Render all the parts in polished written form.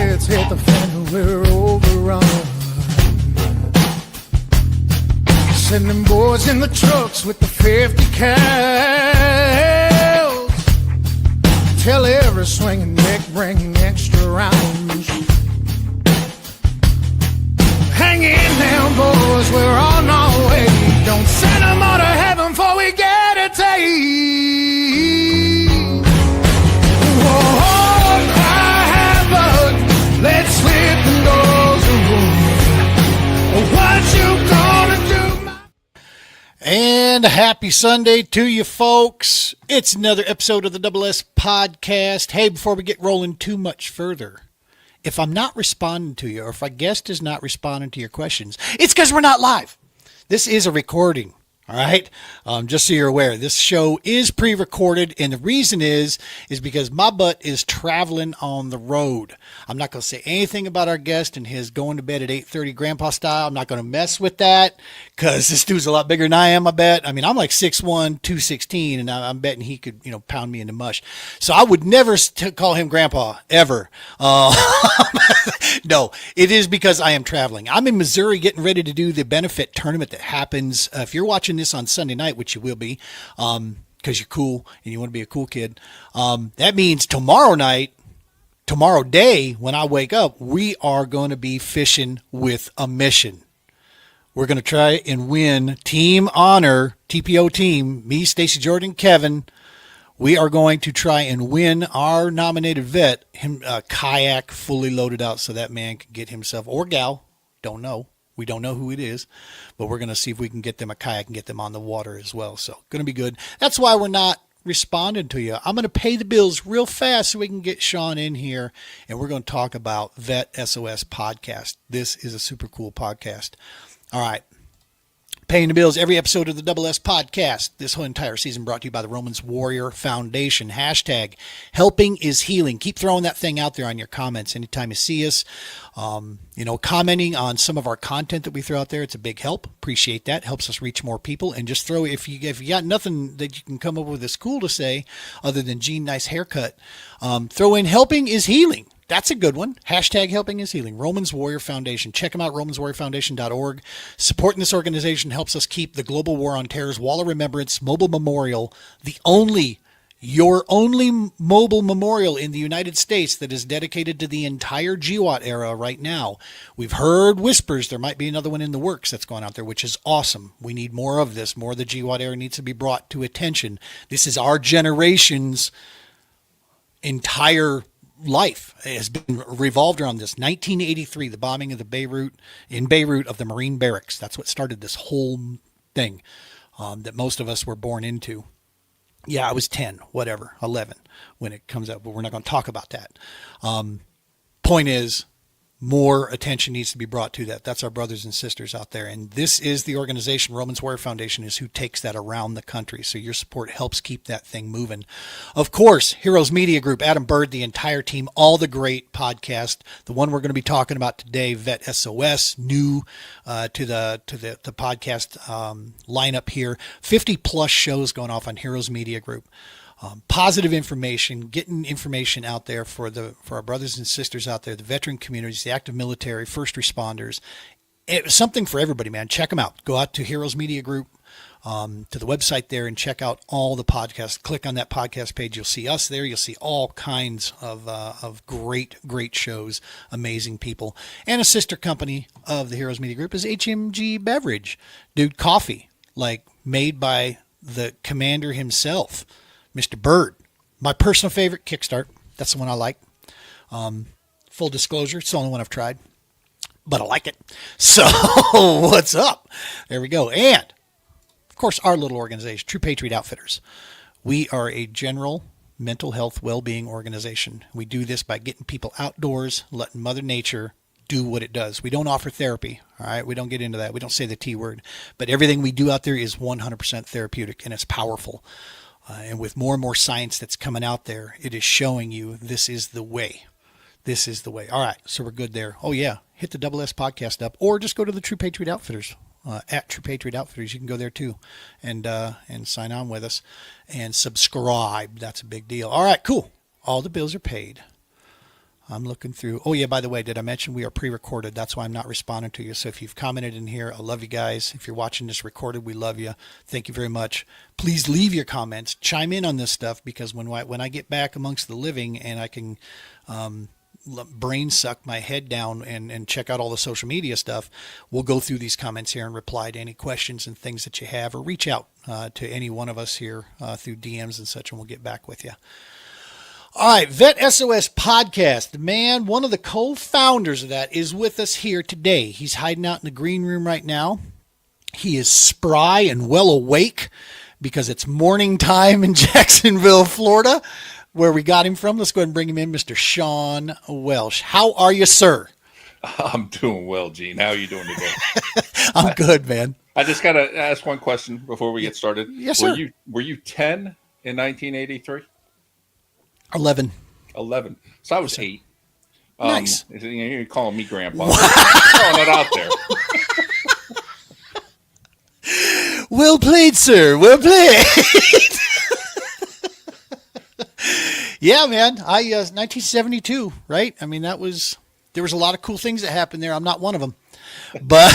It's hit the fan and we're overrun. Sending boys in the trucks with the 50 cals. Tell every swinging neck bringing extra rounds. Hang in now, boys, we're on our way. Don't send them all to heaven before we get a taste. Whoa, cry havoc, let's slip the doors away. What you gonna do? And happy Sunday to you folks. It's another episode of the Double S podcast. Hey, before we get rolling too much further, if I'm not responding to you or if a guest is not responding to your questions, it's because we're not live. This is a recording. All right. Just so you're aware, this show is pre-recorded. And the reason is because my butt is traveling on the road. I'm not going to say anything about our guest and his going to bed at 8:30 grandpa style. I'm not going to mess with that because this dude's a lot bigger than I am, I bet. I mean, I'm like 6'1", 216, and I'm betting he could, pound me into mush. So I would never call him grandpa ever. No, it is because I am traveling. I'm in Missouri getting ready to do the benefit tournament that happens. If you're watching this on Sunday night, which you will be, because you're cool and you want to be a cool kid, that means tomorrow day, when I wake up, we are going to be fishing with a mission. We're going to try and win Team Honor, TPO team, me, Stacy Jordan, Kevin. We are going to try and win our nominated vet, him a kayak fully loaded out so that man can get himself, or gal, don't know. We don't know who it is, but we're going to see if we can get them a kayak and get them on the water as well. So going to be good. That's why we're not responding to you. I'm going to pay the bills real fast so we can get Shawn in here, and we're going to talk about VET S.O.S podcast. This is a super cool podcast. All right. Paying the bills, every episode of the Double S podcast. This whole entire season brought to you by the Romans Warrior Foundation. Hashtag helping is healing. Keep throwing that thing out there on your comments anytime you see us. Commenting on some of our content that we throw out there. It's a big help. Appreciate that. Helps us reach more people. And just throw, if you got nothing that you can come up with that's cool to say other than Gene, nice haircut, throw in helping is healing. That's a good one. Hashtag helping is healing. Romans Warrior Foundation. Check them out, romanswarriorfoundation.org. Supporting this organization helps us keep the Global War on Terror's Wall of Remembrance Mobile Memorial, your only mobile memorial in the United States that is dedicated to the entire GWAT era right now. We've heard whispers there might be another one in the works that's going out there, which is awesome. We need more of this. More of the GWAT era needs to be brought to attention. This is our generation's entire life has been revolved around this. 1983, the bombing of Beirut of the Marine barracks. That's what started this whole thing that most of us were born into. Yeah, I was 10, 11 when it comes up, but we're not going to talk about that. Point is, more attention needs to be brought to that. That's our brothers and sisters out there. And this is the organization, Romans Warrior Foundation, is who takes that around the country. So your support helps keep that thing moving. Of course, Heroes Media Group, Adam Bird, the entire team, all the great podcasts. The one we're going to be talking about today, VET S.O.S, new to the podcast lineup here. 50 plus shows going off on Heroes Media Group. Positive information, getting information out there for our brothers and sisters out there, the veteran communities, the active military, first responders. It's something for everybody, man. Check them out. Go out to Heroes Media Group, to the website there, and check out all the podcasts. Click on that podcast page. You'll see us there. You'll see all kinds of great shows, amazing people. And a sister company of the Heroes Media Group is HMG Beverage. Dude, coffee, like made by the commander himself, Mr. Bird. My personal favorite, Kickstart. That's the one I like. Full disclosure, it's the only one I've tried, but I like it. So what's up? There we go. And, of course, our little organization, True Patriot Outfitters. We are a general mental health well-being organization. We do this by getting people outdoors, letting Mother Nature do what it does. We don't offer therapy, all right? We don't get into that. We don't say the T word. But everything we do out there is 100% therapeutic, and it's powerful. And with more and more science that's coming out there, it is showing you this is the way. This is the way. All right, so we're good there. Oh, yeah, hit the Double S podcast up, or just go to the True Patriot Outfitters, at True Patriot Outfitters. You can go there, too, and sign on with us and subscribe. That's a big deal. All right, cool. All the bills are paid. I'm looking through. Oh, yeah, by the way, did I mention we are pre-recorded? That's why I'm not responding to you. So if you've commented in here, I love you guys. If you're watching this recorded, we love you. Thank you very much. Please leave your comments. Chime in on this stuff, because when I get back amongst the living and I can brain suck my head down and check out all the social media stuff, we'll go through these comments here and reply to any questions and things that you have, or reach out to any one of us here through DMs and such, and we'll get back with you. All right, VET S.O.S podcast. The man, one of the co-founders of that, is with us here today. He's hiding out in the green room right now. He is spry and well awake because it's morning time in Jacksonville, Florida, where we got him from. Let's go ahead and bring him in, Mr. Shawn Welsh. How are you, sir? I'm doing well, Gene. How are you doing today? I'm good, man. I just got to ask one question before we get started. Yes, sir. Were you 10 in 1983? 11. 11. So I was 8. Nice. You're calling me grandpa. Throwing it out there. Well played, sir. Well played. Yeah, man. 1972, right? I mean, there was a lot of cool things that happened there. I'm not one of them, but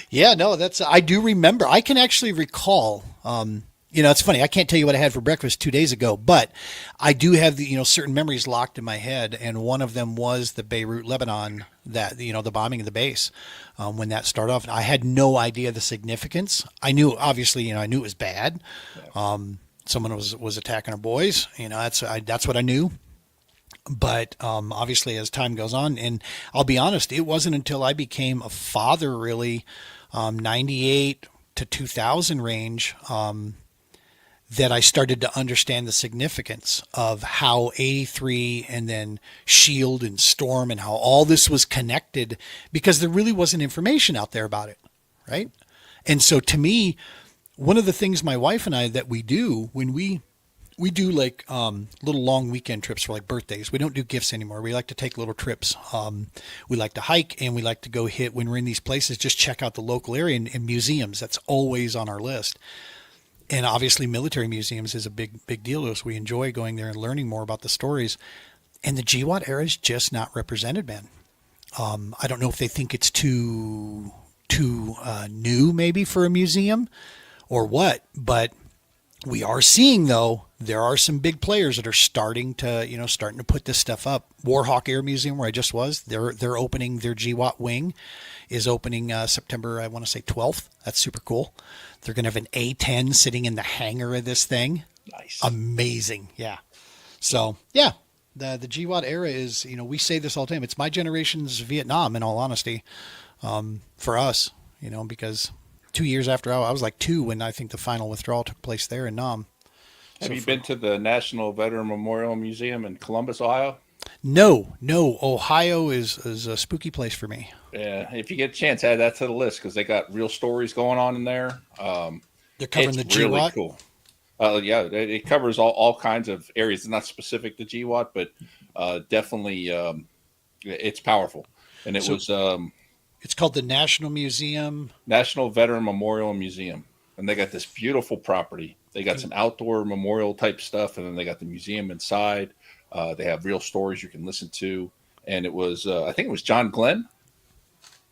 yeah, no, I do remember. I can actually recall. It's funny. I can't tell you what I had for breakfast 2 days ago, but I do have certain memories locked in my head. And one of them was the Beirut, Lebanon, the bombing of the base, when that started off. I had no idea the significance. I knew, obviously, I knew it was bad. Someone was attacking our boys. That's what I knew. But obviously, as time goes on, and I'll be honest, it wasn't until I became a father, really, 98 to 2000 range, that I started to understand the significance of how 83 and then Shield and Storm and how all this was connected, because there really wasn't information out there about it, right? And so to me, one of the things my wife and I that we do when we do like little long weekend trips for like birthdays. We don't do gifts anymore. We like to take little trips. We like to hike, and we like to go when we're in these places, just check out the local area and museums. That's always on our list. And obviously military museums is a big deal to us. We enjoy going there and learning more about the stories. And the GWOT era is just not represented, man. I don't know if they think it's too new maybe for a museum or what, but we are seeing, though, there are some big players that are starting to put this stuff up. Warhawk Air Museum, where I just was, they're opening their GWOT wing, is opening September, I want to say 12th. That's super cool. They're going to have an A-10 sitting in the hangar of this thing. Nice. Amazing. Yeah. So, yeah, the GWOT era is, we say this all the time. It's my generation's Vietnam, in all honesty, for us, because 2 years after I was like 2 when I think the final withdrawal took place there in Nam. Have you been to the National Veteran Memorial Museum in Columbus, Ohio? No. Ohio is a spooky place for me. Yeah, if you get a chance, add that to the list, because they got real stories going on in there. They're covering the GWOT? Really cool. Yeah, it covers all kinds of areas. It's not specific to GWOT, but definitely it's powerful. And it's called the National Veteran Memorial Museum. And they got this beautiful property. They got some outdoor memorial type stuff, and then they got the museum inside. They have real stories you can listen to. And it was, I think it was John Glenn,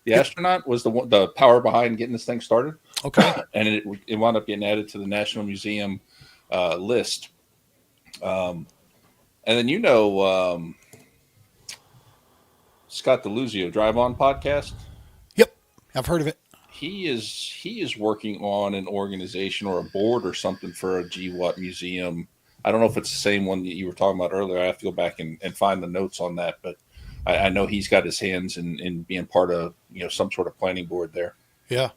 the astronaut, was the power behind getting this thing started. Okay. And it wound up getting added to the National Museum list. And then Scott DeLuzio, Drive On podcast. Yep, I've heard of it. He is working on an organization or a board or something for a GWOT museum. I don't know if it's the same one that you were talking about earlier. I have to go back and find the notes on that, but I know he's got his hands in being part of some sort of planning board there. Yeah.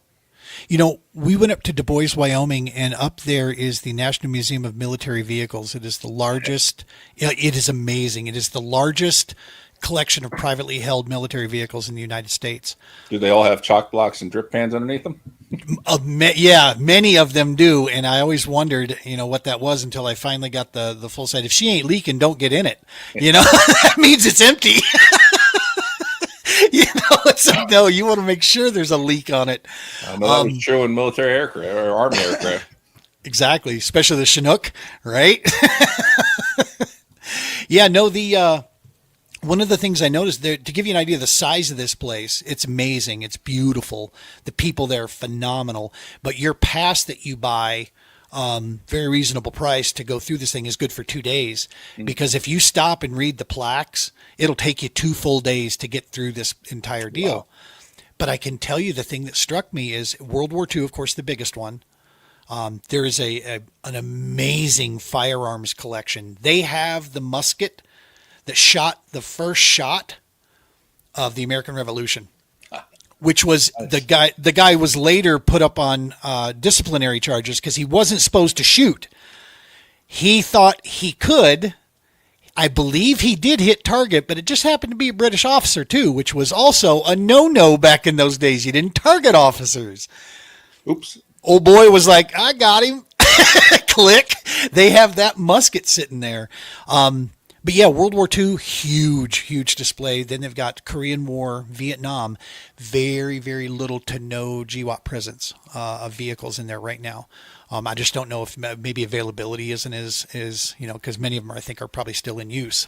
We went up to Du Bois, Wyoming, and up there is the National Museum of Military Vehicles. It is the largest. It is amazing. It is the largest collection of privately held military vehicles in the United States. Do they all have chalk blocks and drip pans underneath them? Yeah, many of them do. And I always wondered, what that was until I finally got the full site. If she ain't leaking, don't get in it. That means it's empty. No, you want to make sure there's a leak on it. I know that was true in military aircraft or Army aircraft. Exactly, especially the Chinook, right? Yeah, no, the one of the things I noticed there, to give you an idea of the size of this place, it's amazing. It's beautiful. The people there are phenomenal. But your pass that you buy, very reasonable price to go through this thing, is good for 2 days. Because if you stop and read the plaques, it'll take you 2 full days to get through this entire deal. Wow. But I can tell you the thing that struck me is World War II, of course, the biggest one. There is an amazing firearms collection. They have the musket that shot the first shot of the American Revolution, which was Nice. the guy was later put up on disciplinary charges because he wasn't supposed to shoot. He thought he could. I believe he did hit target, but it just happened to be a British officer too, which was also a no-no back in those days. You didn't target officers. Oops. Old boy was like, I got him. Click. They have that musket sitting there. But yeah, World War II, huge display. Then they've got Korean War, Vietnam, very, very little to no GWAT presence of vehicles in there right now. I just don't know if maybe availability isn't as because many of them I think are probably still in use.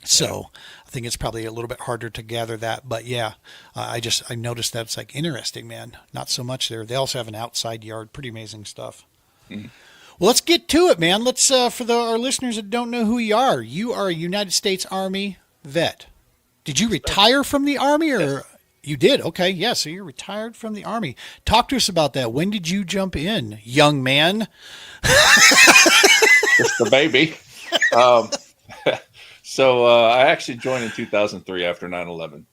So I think it's probably a little bit harder to gather that. But yeah, I noticed that it's like interesting, man. Not so much there. They also have an outside yard. Pretty amazing stuff. Mm. Well, let's get to it, man. Let's for our listeners that don't know who you are a United States Army vet. Did you retire from the Army, or Yes. you did? Okay, yeah. So you're retired from the Army. Talk to us about that. When did you jump in, young man? Just the baby. Um, so I actually joined in 2003 after 9/11.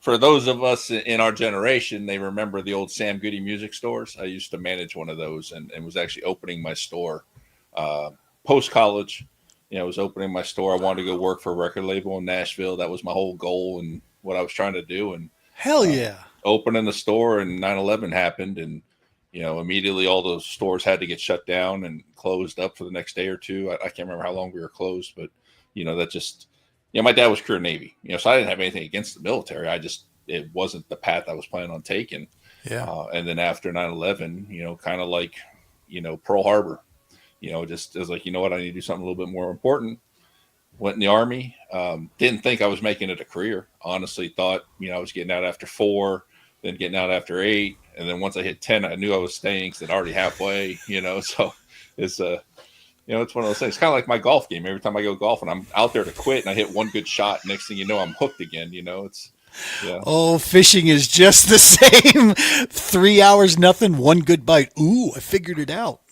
For those of us in our generation, they remember the old Sam Goody music stores. I used to manage one of those and was actually opening my store post college. I was opening my store. I wanted to go work for a record label in Nashville. That was my whole goal and what I was trying to do. And Hell yeah. opening the store and 9/11 happened, and immediately all those stores had to get shut down and closed up for the next day or two. I can't remember how long we were closed, but that just my dad was career Navy, so I didn't have anything against the military. It wasn't the path I was planning on taking. Yeah. And then after 9/11, kind of like Pearl Harbor, just as like, what, I need to do something a little bit more important. Went in the Army. Didn't think I was making it a career. Honestly, thought I was getting out after 4, then getting out after 8, and then once I hit 10, I knew I was staying because already halfway. So it's it's one of those things. It's kind of like my golf game. Every time I go golfing, I'm out there to quit, and I hit one good shot. Next thing you know, I'm hooked again. It's Oh, fishing is just the same. 3 hours, nothing, one good bite. Ooh, I figured it out.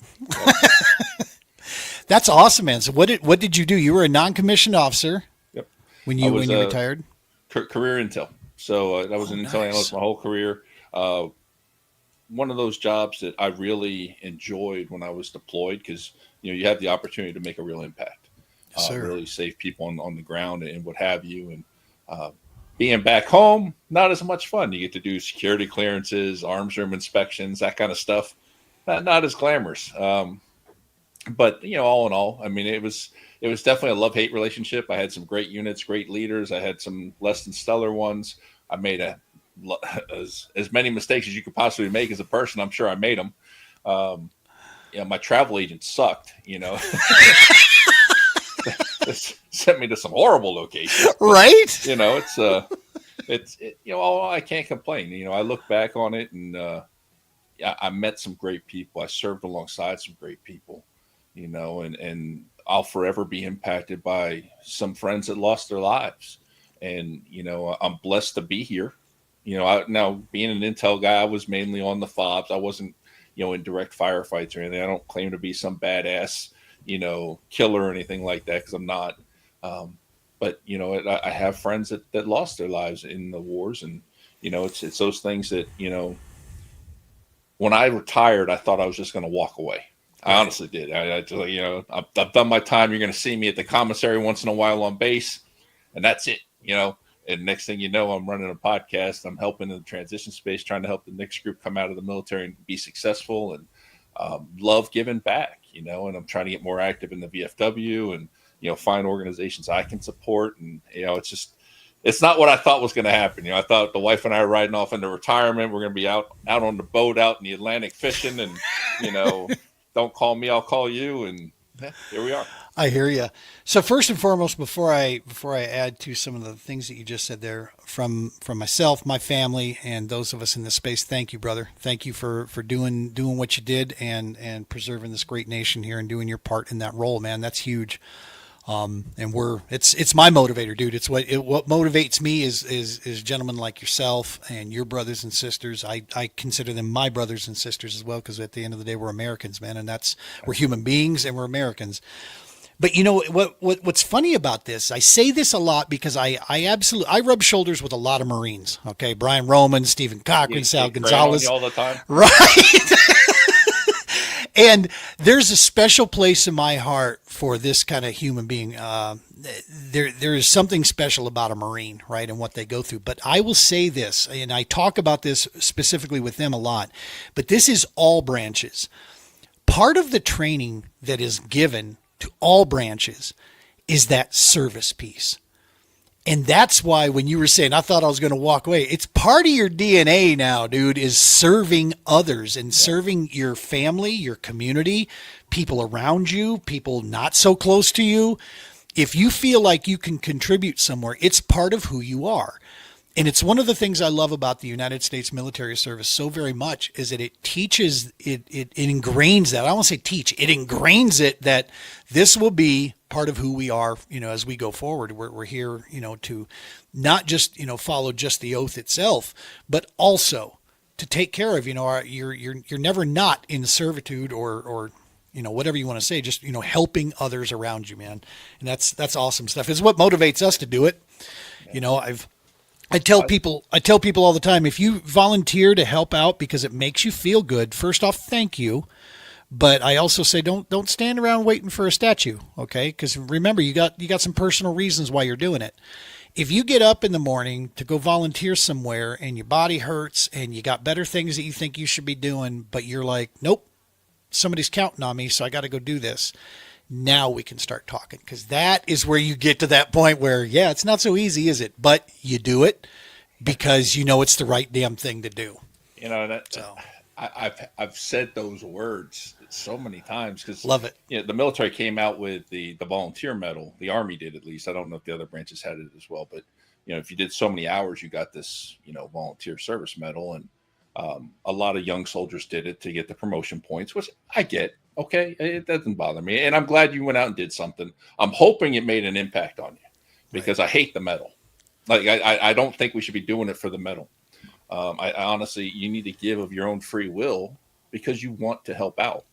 That's awesome, man. So what did you do? You were a non-commissioned officer. Yep. When I you was, retired. Career intel. So I was an intel analyst my whole career. One of those jobs that I really enjoyed when I was deployed because you have the opportunity to make a real impact, Yes, sir. really save people on the ground and what have you. And being back home, not as much fun. You get to do security clearances, arms room inspections, that kind of stuff. Not as glamorous. But all in all, I mean, it was definitely a love-hate relationship. I had some great units, great leaders. I had some less than stellar ones. I made as many mistakes as you could possibly make as a person. I'm sure I made them. My travel agent sucked. Sent me to some horrible locations. But, Right? I can't complain. I look back on it and I met some great people. I served alongside some great people. And I'll forever be impacted by some friends that lost their lives. And, I'm blessed to be here. Now being an intel guy, I was mainly on the FOBs. I wasn't, in direct firefights or anything. I don't claim to be some badass, killer or anything like that because I'm not. But, I have friends that lost their lives in the wars. And, it's those things that, when I retired, I thought I was just going to walk away. I honestly did. I just, I've done my time. You're going to see me at the commissary once in a while on base, and that's it. And next thing you know, I'm running a podcast. I'm helping in the transition space, trying to help the next group come out of the military and be successful, and love giving back. And I'm trying to get more active in the VFW and find organizations I can support. And it's not what I thought was going to happen. I thought the wife and I are riding off into retirement. We're going to be out on the boat out in the Atlantic fishing, and don't call me, I'll call you. And Yeah, here we are. I hear you. So first and foremost, before I add to some of the things that you just said there, from myself, my family, and those of us in this space, thank you, brother. Thank you for doing what you did and preserving this great nation here and doing your part in that role, man. That's huge. And it's my motivator, dude. It's what motivates me is gentlemen like yourself and your brothers and sisters. I consider them my brothers and sisters as well, because at the end of the day, we're Americans, man, and we're human beings and we're Americans. But you know what's funny about this? I say this a lot because I rub shoulders with a lot of Marines. Okay, Brian Roman, Stephen Cochran, Sal Gonzalez, all the time. right? And there's a special place in my heart for this kind of human being. There is something special about a Marine, right, and what they go through. But I will say this, and I talk about this specifically with them a lot, but this is all branches. Part of the training that is given to all branches is that service piece. And that's why when you were saying, I thought I was going to walk away, it's part of your DNA now, dude, is serving others and serving your family, your community, people around you, people not so close to you. If you feel like you can contribute somewhere, it's part of who you are. And it's one of the things I love about the United States military service so very much is that it teaches, it ingrains that. I don't want to say teach, it ingrains it that this will be part of who we are, as we go forward. We're here, to not just, follow just the oath itself, but also to take care of, you're never not in servitude or whatever you want to say, just, helping others around you, man. And that's awesome stuff. It's what motivates us to do it. I tell people all the time, if you volunteer to help out because it makes you feel good, first off, thank you. But I also say don't stand around waiting for a statue, okay? Because remember, you got some personal reasons why you're doing it. If you get up in the morning to go volunteer somewhere and your body hurts and you got better things that you think you should be doing, but you're like, nope, somebody's counting on me, so I got to go do this. Now we can start talking, because that is where you get to that point where, yeah, it's not so easy, is it? But you do it because it's the right damn thing to do. I've said those words so many times because love it. The military came out with the volunteer medal. The Army did, at least. I don't know if the other branches had it as well, but if you did so many hours, you got this volunteer service medal, and a lot of young soldiers did it to get the promotion points, which I get. Okay, it doesn't bother me, and I'm glad you went out and did something. I'm hoping it made an impact on you, because right. I hate the medal. Like I don't think we should be doing it for the medal. I honestly, you need to give of your own free will because you want to help out.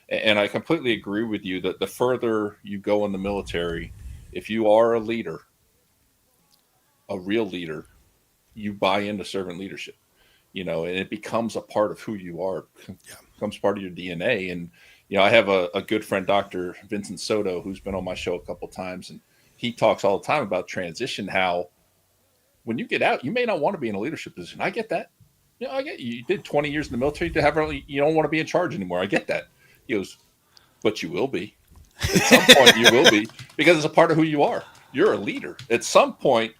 And I completely agree with you that the further you go in the military, if you are a leader, a real leader, you buy into servant leadership, and it becomes a part of who you are, becomes part of your DNA. And, I have a good friend, Dr. Vincent Soto, who's been on my show a couple of times, and he talks all the time about transition, how when you get out, you may not want to be in a leadership position. I get that. I get you did 20 years in the military to have really, you don't want to be in charge anymore. I get that. He goes, but you will be. At some point you will be, because it's a part of who you are. You're a leader. At some point,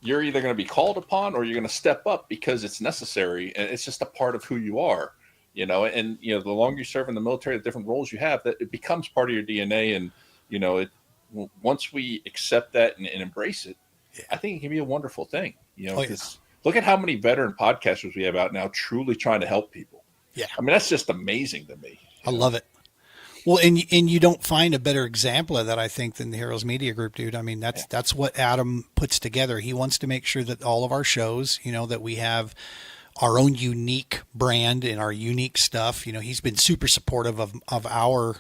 you're either going to be called upon or you're going to step up because it's necessary, and it's just a part of who you are. And the longer you serve in the military, the different roles you have, that it becomes part of your DNA. And once we accept that and embrace it, I think it can be a wonderful thing, because look at how many veteran podcasters we have out now truly trying to help people. Yeah. I mean, that's just amazing to me. I love it. Well, and you don't find a better example of that, I think, than the Heroes Media Group, dude. I mean, that's what Adam puts together. He wants to make sure that all of our shows, that we have our own unique brand and our unique stuff. He's been super supportive of our,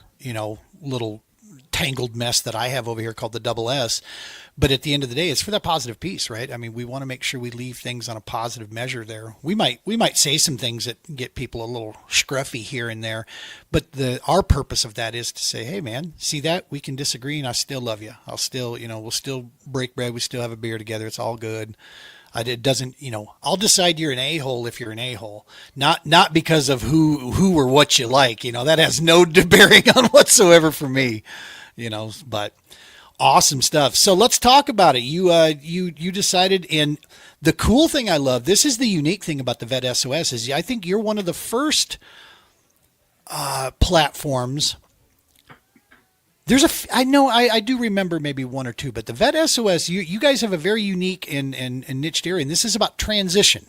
little tangled mess that I have over here called the Double S. But at the end of the day, it's for that positive piece, right? I mean, we want to make sure we leave things on a positive measure there. We might say some things that get people a little scruffy here and there, but our purpose of that is to say, hey man, see that? We can disagree and I still love you. I'll still, we'll still break bread. We still have a beer together. It's all good. It doesn't, I'll decide you're an a-hole if you're an a-hole, not because of who or what you like, that has no bearing on whatsoever for me, but awesome stuff. So let's talk about it. You decided, and the cool thing I love, this is the unique thing about the VET S.O.S, is I think you're one of the first platforms I know I do remember maybe one or two, but the Vet SOS, you guys have a very unique and niched area, and this is about transition,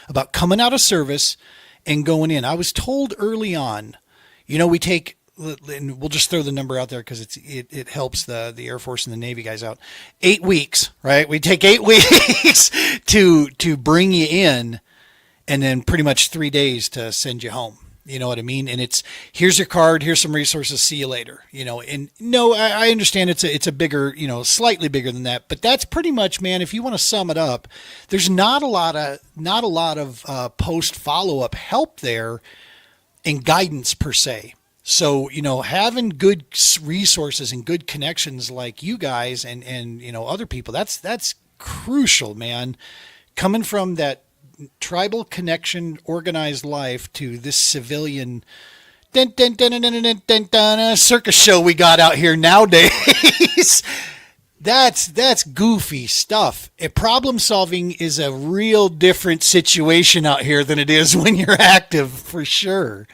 about coming out of service and going in. I was told early on, we take, and we'll just throw the number out there because it helps the Air Force and the Navy guys out. 8 weeks, right? We take 8 weeks to bring you in, and then pretty much 3 days to send you home. You know what I mean? And it's, here's your card, here's some resources, see you later. And no, I understand it's a bigger, slightly bigger than that, but that's pretty much, man, if you want to sum it up, there's not a lot of post follow-up help there and guidance per se. So, having good resources and good connections like you guys and other people, that's crucial, man. Coming from that tribal connection, organized life to this civilian circus show we got out here nowadays. That's goofy stuff. Problem solving is a real different situation out here than it is when you're active, for sure.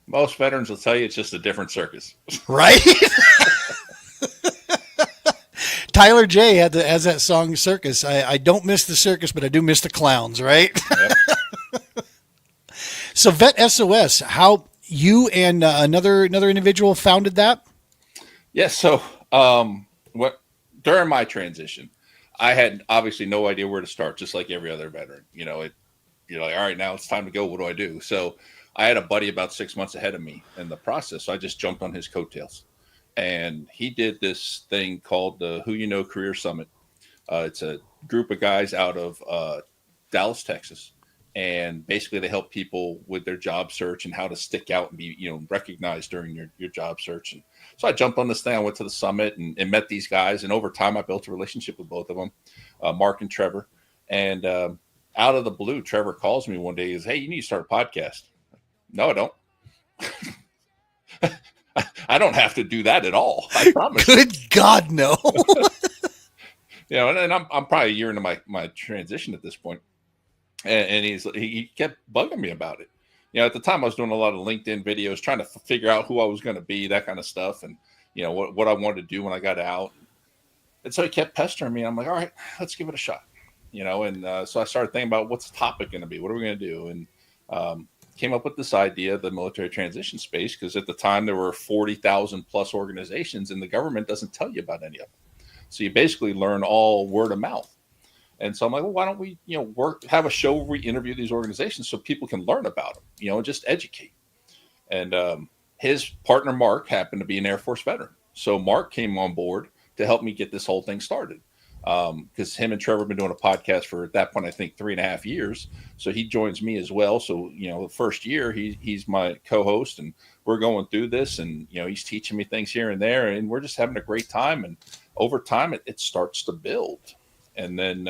Most veterans will tell you it's just a different circus. Right? Tyler J has that song Circus. I don't miss the circus, but I do miss the clowns, right? Yep. So Vet SOS, how you and another individual founded that? Yes. Yeah, so during my transition, I had obviously no idea where to start, just like every other veteran. You're like, all right, now it's time to go. What do I do? So I had a buddy about 6 months ahead of me in the process. So I just jumped on his coattails. And he did this thing called the Who You Know Career Summit. It's a group of guys out of Dallas, Texas. And basically they help people with their job search and how to stick out and be, recognized during your job search. And so I jumped on this thing. I went to the summit and met these guys. And over time, I built a relationship with both of them, Mark and Trevor. And out of the blue, Trevor calls me one day. He goes, "Hey, you need to start a podcast." No, I don't. I don't have to do that at all. I promise. Good God, no. And I'm probably a year into my transition at this point. And he kept bugging me about it. At the time I was doing a lot of LinkedIn videos, trying to figure out who I was going to be, that kind of stuff. And, what I wanted to do when I got out. And so he kept pestering me. I'm like, all right, let's give it a shot. So I started thinking about what's the topic going to be? What are we going to do? And, came up with this idea of the military transition space, because at the time there were 40,000 plus organizations and the government doesn't tell you about any of them. So you basically learn all word of mouth. And so I'm like, well, why don't we, have a show where we interview these organizations so people can learn about them, and just educate. And his partner, Mark, happened to be an Air Force veteran. So Mark came on board to help me get this whole thing started. Because him and Trevor have been doing a podcast for, at that point, I think 3.5 years. So he joins me as well. So, the first year he's my co-host and we're going through this and, he's teaching me things here and there and we're just having a great time. And over time it starts to build. And then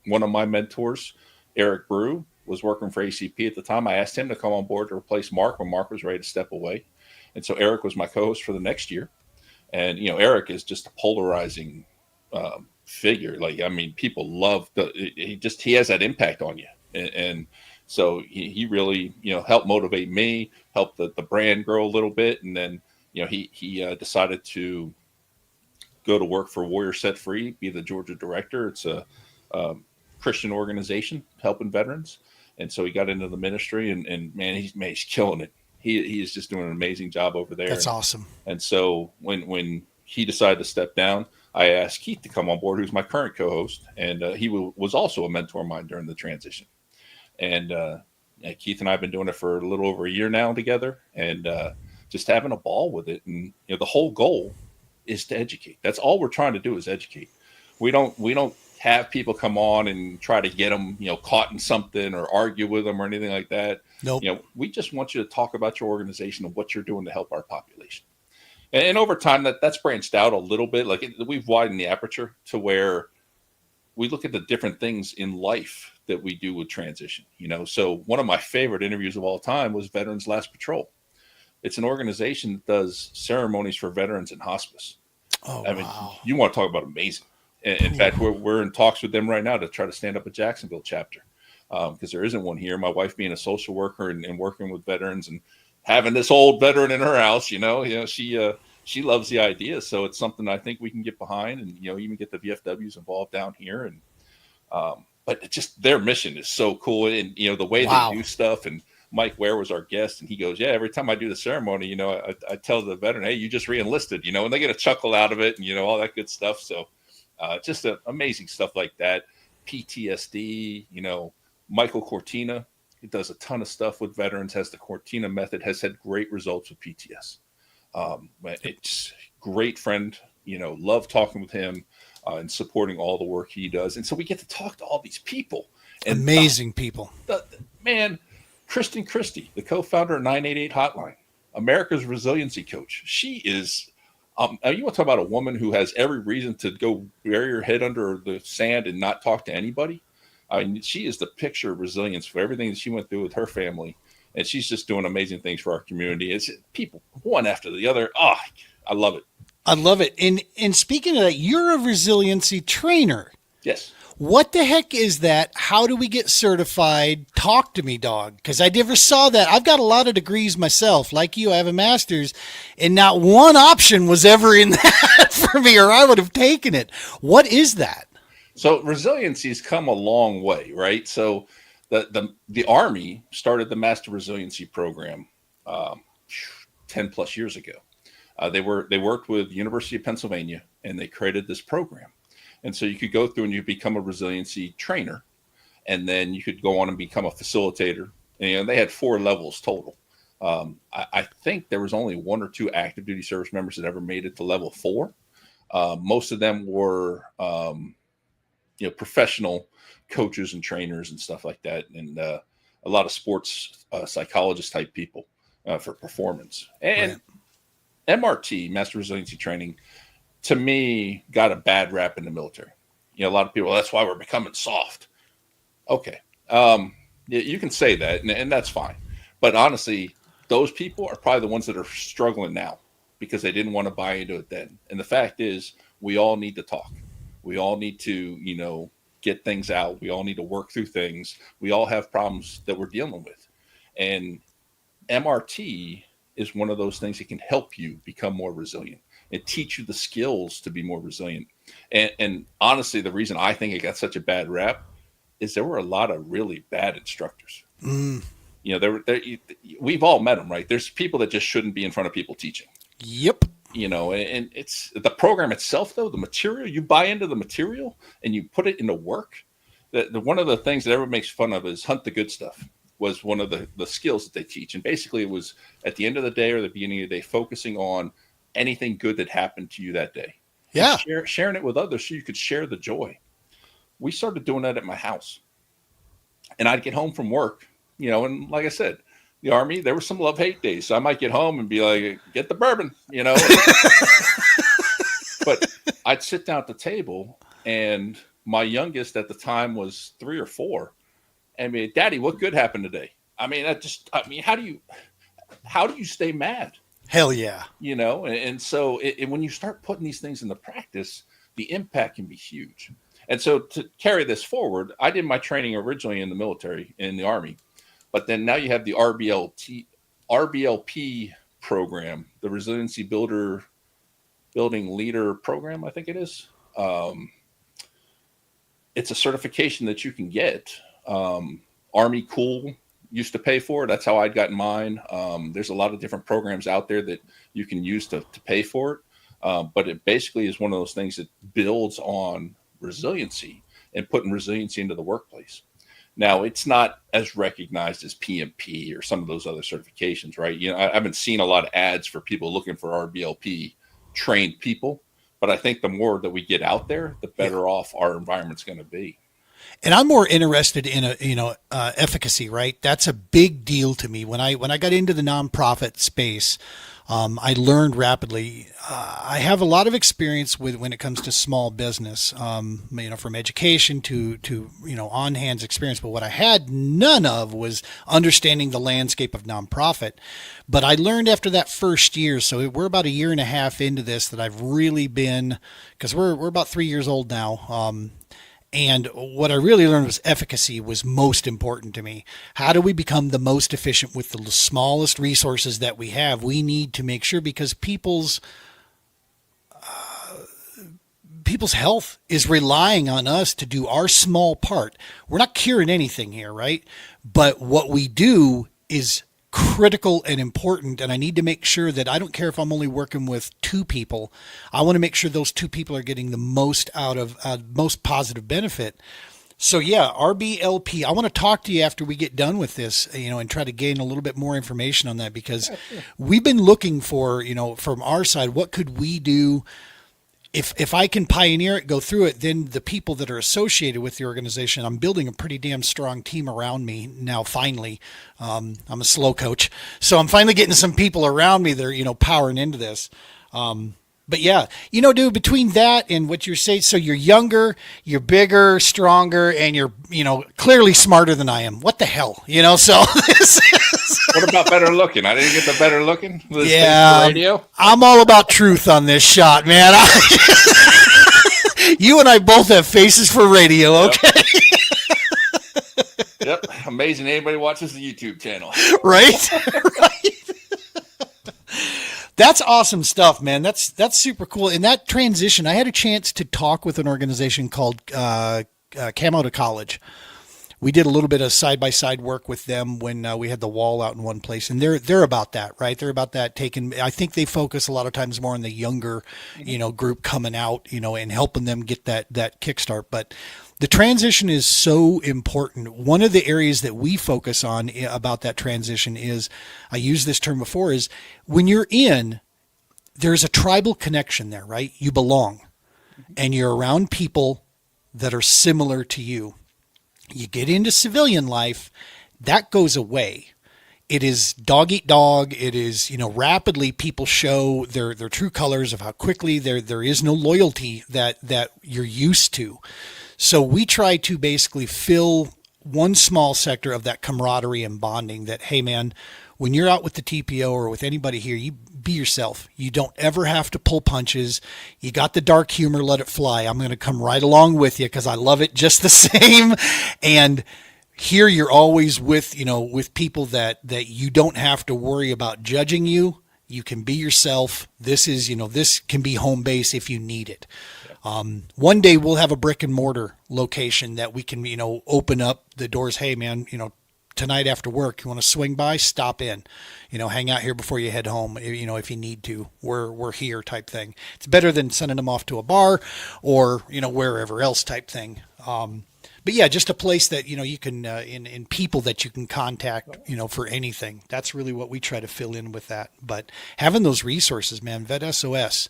one of my mentors, Eric Brew, was working for ACP at the time. I asked him to come on board to replace Mark when Mark was ready to step away. And so Eric was my co-host for the next year. And, Eric is just a polarizing figure. People love he has that impact on you. And so he really, helped motivate me, helped the brand grow a little bit. And then, he decided to go to work for Warrior Set Free, be the Georgia director. It's a Christian organization helping veterans. And so he got into the ministry and man, he's killing it. He is just doing an amazing job over there. That's awesome. And so when he decided to step down, I asked Keith to come on board, who's my current co-host. And he was also a mentor of mine during the transition. And Keith and I have been doing it for a little over a year now together and just having a ball with it. And the whole goal is to educate. That's all we're trying to do is educate. We don't have people come on and try to get them, caught in something or argue with them or anything like that. Nope. We just want you to talk about your organization and what you're doing to help our population. And over time, that's branched out a little bit. We've widened the aperture to where we look at the different things in life that we do with transition. So one of my favorite interviews of all time was Veterans Last Patrol. It's an organization that does ceremonies for veterans in hospice. Oh, I mean, wow. you want to talk about amazing. In fact, we're in talks with them right now to try to stand up a Jacksonville chapter because there isn't one here. My wife being a social worker and working with veterans and having this old veteran in her house, she she loves the idea. So it's something I think we can get behind, and even get the VFWs involved down here. And but it just their mission is so cool, and the way they Wow. do stuff. And Mike Ware was our guest, and he goes, "Yeah, every time I do the ceremony, I tell the veteran, hey, you just re-enlisted, and they get a chuckle out of it, and all that good stuff." So just amazing stuff like that. PTSD, Michael Cortina, he does a ton of stuff with veterans, has the Cortina method, has had great results with PTS. It's great friend, love talking with him and supporting all the work he does. And so we get to talk to all these people. And Amazing people. Man, Kristen Christie, the co-founder of 988 Hotline, America's resiliency coach. She is, you want to talk about a woman who has every reason to go bury her head under the sand and not talk to anybody. I mean, she is the picture of resilience for everything that she went through with her family. And she's just doing amazing things for our community. It's people one after the other. Oh, I love it. I love it. And speaking of that, you're a resiliency trainer. Yes. What the heck is that? How do we get certified? Talk to me, dog. Because I never saw that. I've got a lot of degrees myself. Like you, I have a master's, and not one option was ever in that for me, or I would have taken it. What is that? So resiliency's come a long way, right? So the Army started the Master Resiliency Program 10 plus years ago. They worked with University of Pennsylvania, and they created this program. And so you could go through and you become a resiliency trainer, and then you could go on and become a facilitator. And they had 4 levels total. I think there was only 1 or 2 active duty service members that ever made it to level 4. Most of them were, professional coaches and trainers and stuff like that. And a lot of sports psychologist type people for performance. And right. MRT, Master Resiliency Training, to me, got a bad rap in the military. A lot of people, that's why we're becoming soft. Okay. You can say that, and that's fine. But honestly, those people are probably the ones that are struggling now because they didn't want to buy into it then. And the fact is, we all need to talk. We all need to, get things out. We all need to work through things. We all have problems that we're dealing with. And MRT is one of those things that can help you become more resilient and teach you the skills to be more resilient. And honestly, the reason I think it got such a bad rap is there were a lot of really bad instructors. Mm. We've all met them, right? There's people that just shouldn't be in front of people teaching. Yep. And it's the program itself, though, the material, you buy into the material and you put it into work. One of the things that everyone makes fun of is hunt the good stuff was one of the skills that they teach. And basically it was at the end of the day or the beginning of the day, focusing on anything good that happened to you that day. Yeah. Sharing it with others so you could share the joy. We started doing that at my house. And I'd get home from work, and like I said, the Army, there were some love-hate days. So I might get home and be like, get the bourbon, But I'd sit down at the table, and my youngest at the time was 3 or 4. I mean, Daddy, what good happened today? I mean, how do you stay mad? Hell yeah. And so when you start putting these things into practice, the impact can be huge. And so to carry this forward, I did my training originally in the military, in the Army. But then now you have the RBLP program, the Resiliency Building Leader Program, I think it is. It's a certification that you can get. Army Cool used to pay for it. That's how I'd gotten mine. There's a lot of different programs out there that you can use to pay for it. But it basically is one of those things that builds on resiliency and putting resiliency into the workplace. Now, it's not as recognized as PMP or some of those other certifications, right? I haven't seen a lot of ads for people looking for RBLP trained people, but I think the more that we get out there, the better off our environment's going to be. And I'm more interested in efficacy, right? That's a big deal to me. When I got into the nonprofit space, I learned rapidly. I have a lot of experience when it comes to small business, from education to on hands experience. But what I had none of was understanding the landscape of nonprofit. But I learned after that first year, so we're about a year and a half into this, that I've really been, because we're about 3 years old now. And what I really learned was efficacy was most important to me. How do we become the most efficient with the smallest resources that we have? We need to make sure, because people's people's health is relying on us to do our small part. We're not curing anything here, right? But what we do is critical and important, and I need to make sure that I don't care if I'm only working with 2 people. I want to make sure those 2 people are getting the most out of most positive benefit. So yeah, RBLP. I want to talk to you after we get done with this, and try to gain a little bit more information on that, because we've been looking for, from our side, what could we do? If I can pioneer it, go through it, then the people that are associated with the organization, I'm building a pretty damn strong team around me now. Finally, I'm a slow coach, so I'm finally getting some people around me that are, powering into this. But yeah, dude, between that and what you're saying, so you're younger, you're bigger, stronger, and you're, clearly smarter than I am. What the hell, so this is... What about better looking? I didn't get the better looking. Yeah, radio. I'm all about truth on this shot, man. You and I both have faces for radio, okay? Yep. Amazing anybody watches the YouTube channel. Right? Right. That's awesome stuff, man. That's super cool. In that transition, I had a chance to talk with an organization called Camo to College. We did a little bit of side-by-side work with them when we had the wall out in one place, and they're about that, right? They're about that I think they focus a lot of times more on the younger, group coming out, and helping them get that kickstart. But the transition is so important. One of the areas that we focus on about that transition is, I used this term before, is when you're in, there's a tribal connection there, right? You belong, and you're around people that are similar to you. You get into civilian life, that goes away. It is dog eat dog. It is, rapidly people show their true colors of how quickly there is no loyalty that you're used to. So we try to basically fill one small sector of that camaraderie and bonding that, hey man, when you're out with the TPO or with anybody here, you be yourself. You don't ever have to pull punches. You got the dark humor, let it fly. I'm going to come right along with you because I love it just the same. And here you're always with, with people that you don't have to worry about judging you. You can be yourself. This is, this can be home base if you need it. One day we'll have a brick and mortar location that we can, open up the doors. Hey man, tonight after work, you want to swing by, stop in, hang out here before you head home. If you need to, we're here type thing. It's better than sending them off to a bar or, wherever else type thing. But yeah, just a place that, you can, in people that you can contact, for anything. That's really what we try to fill in with that. But having those resources, man, VET S.O.S.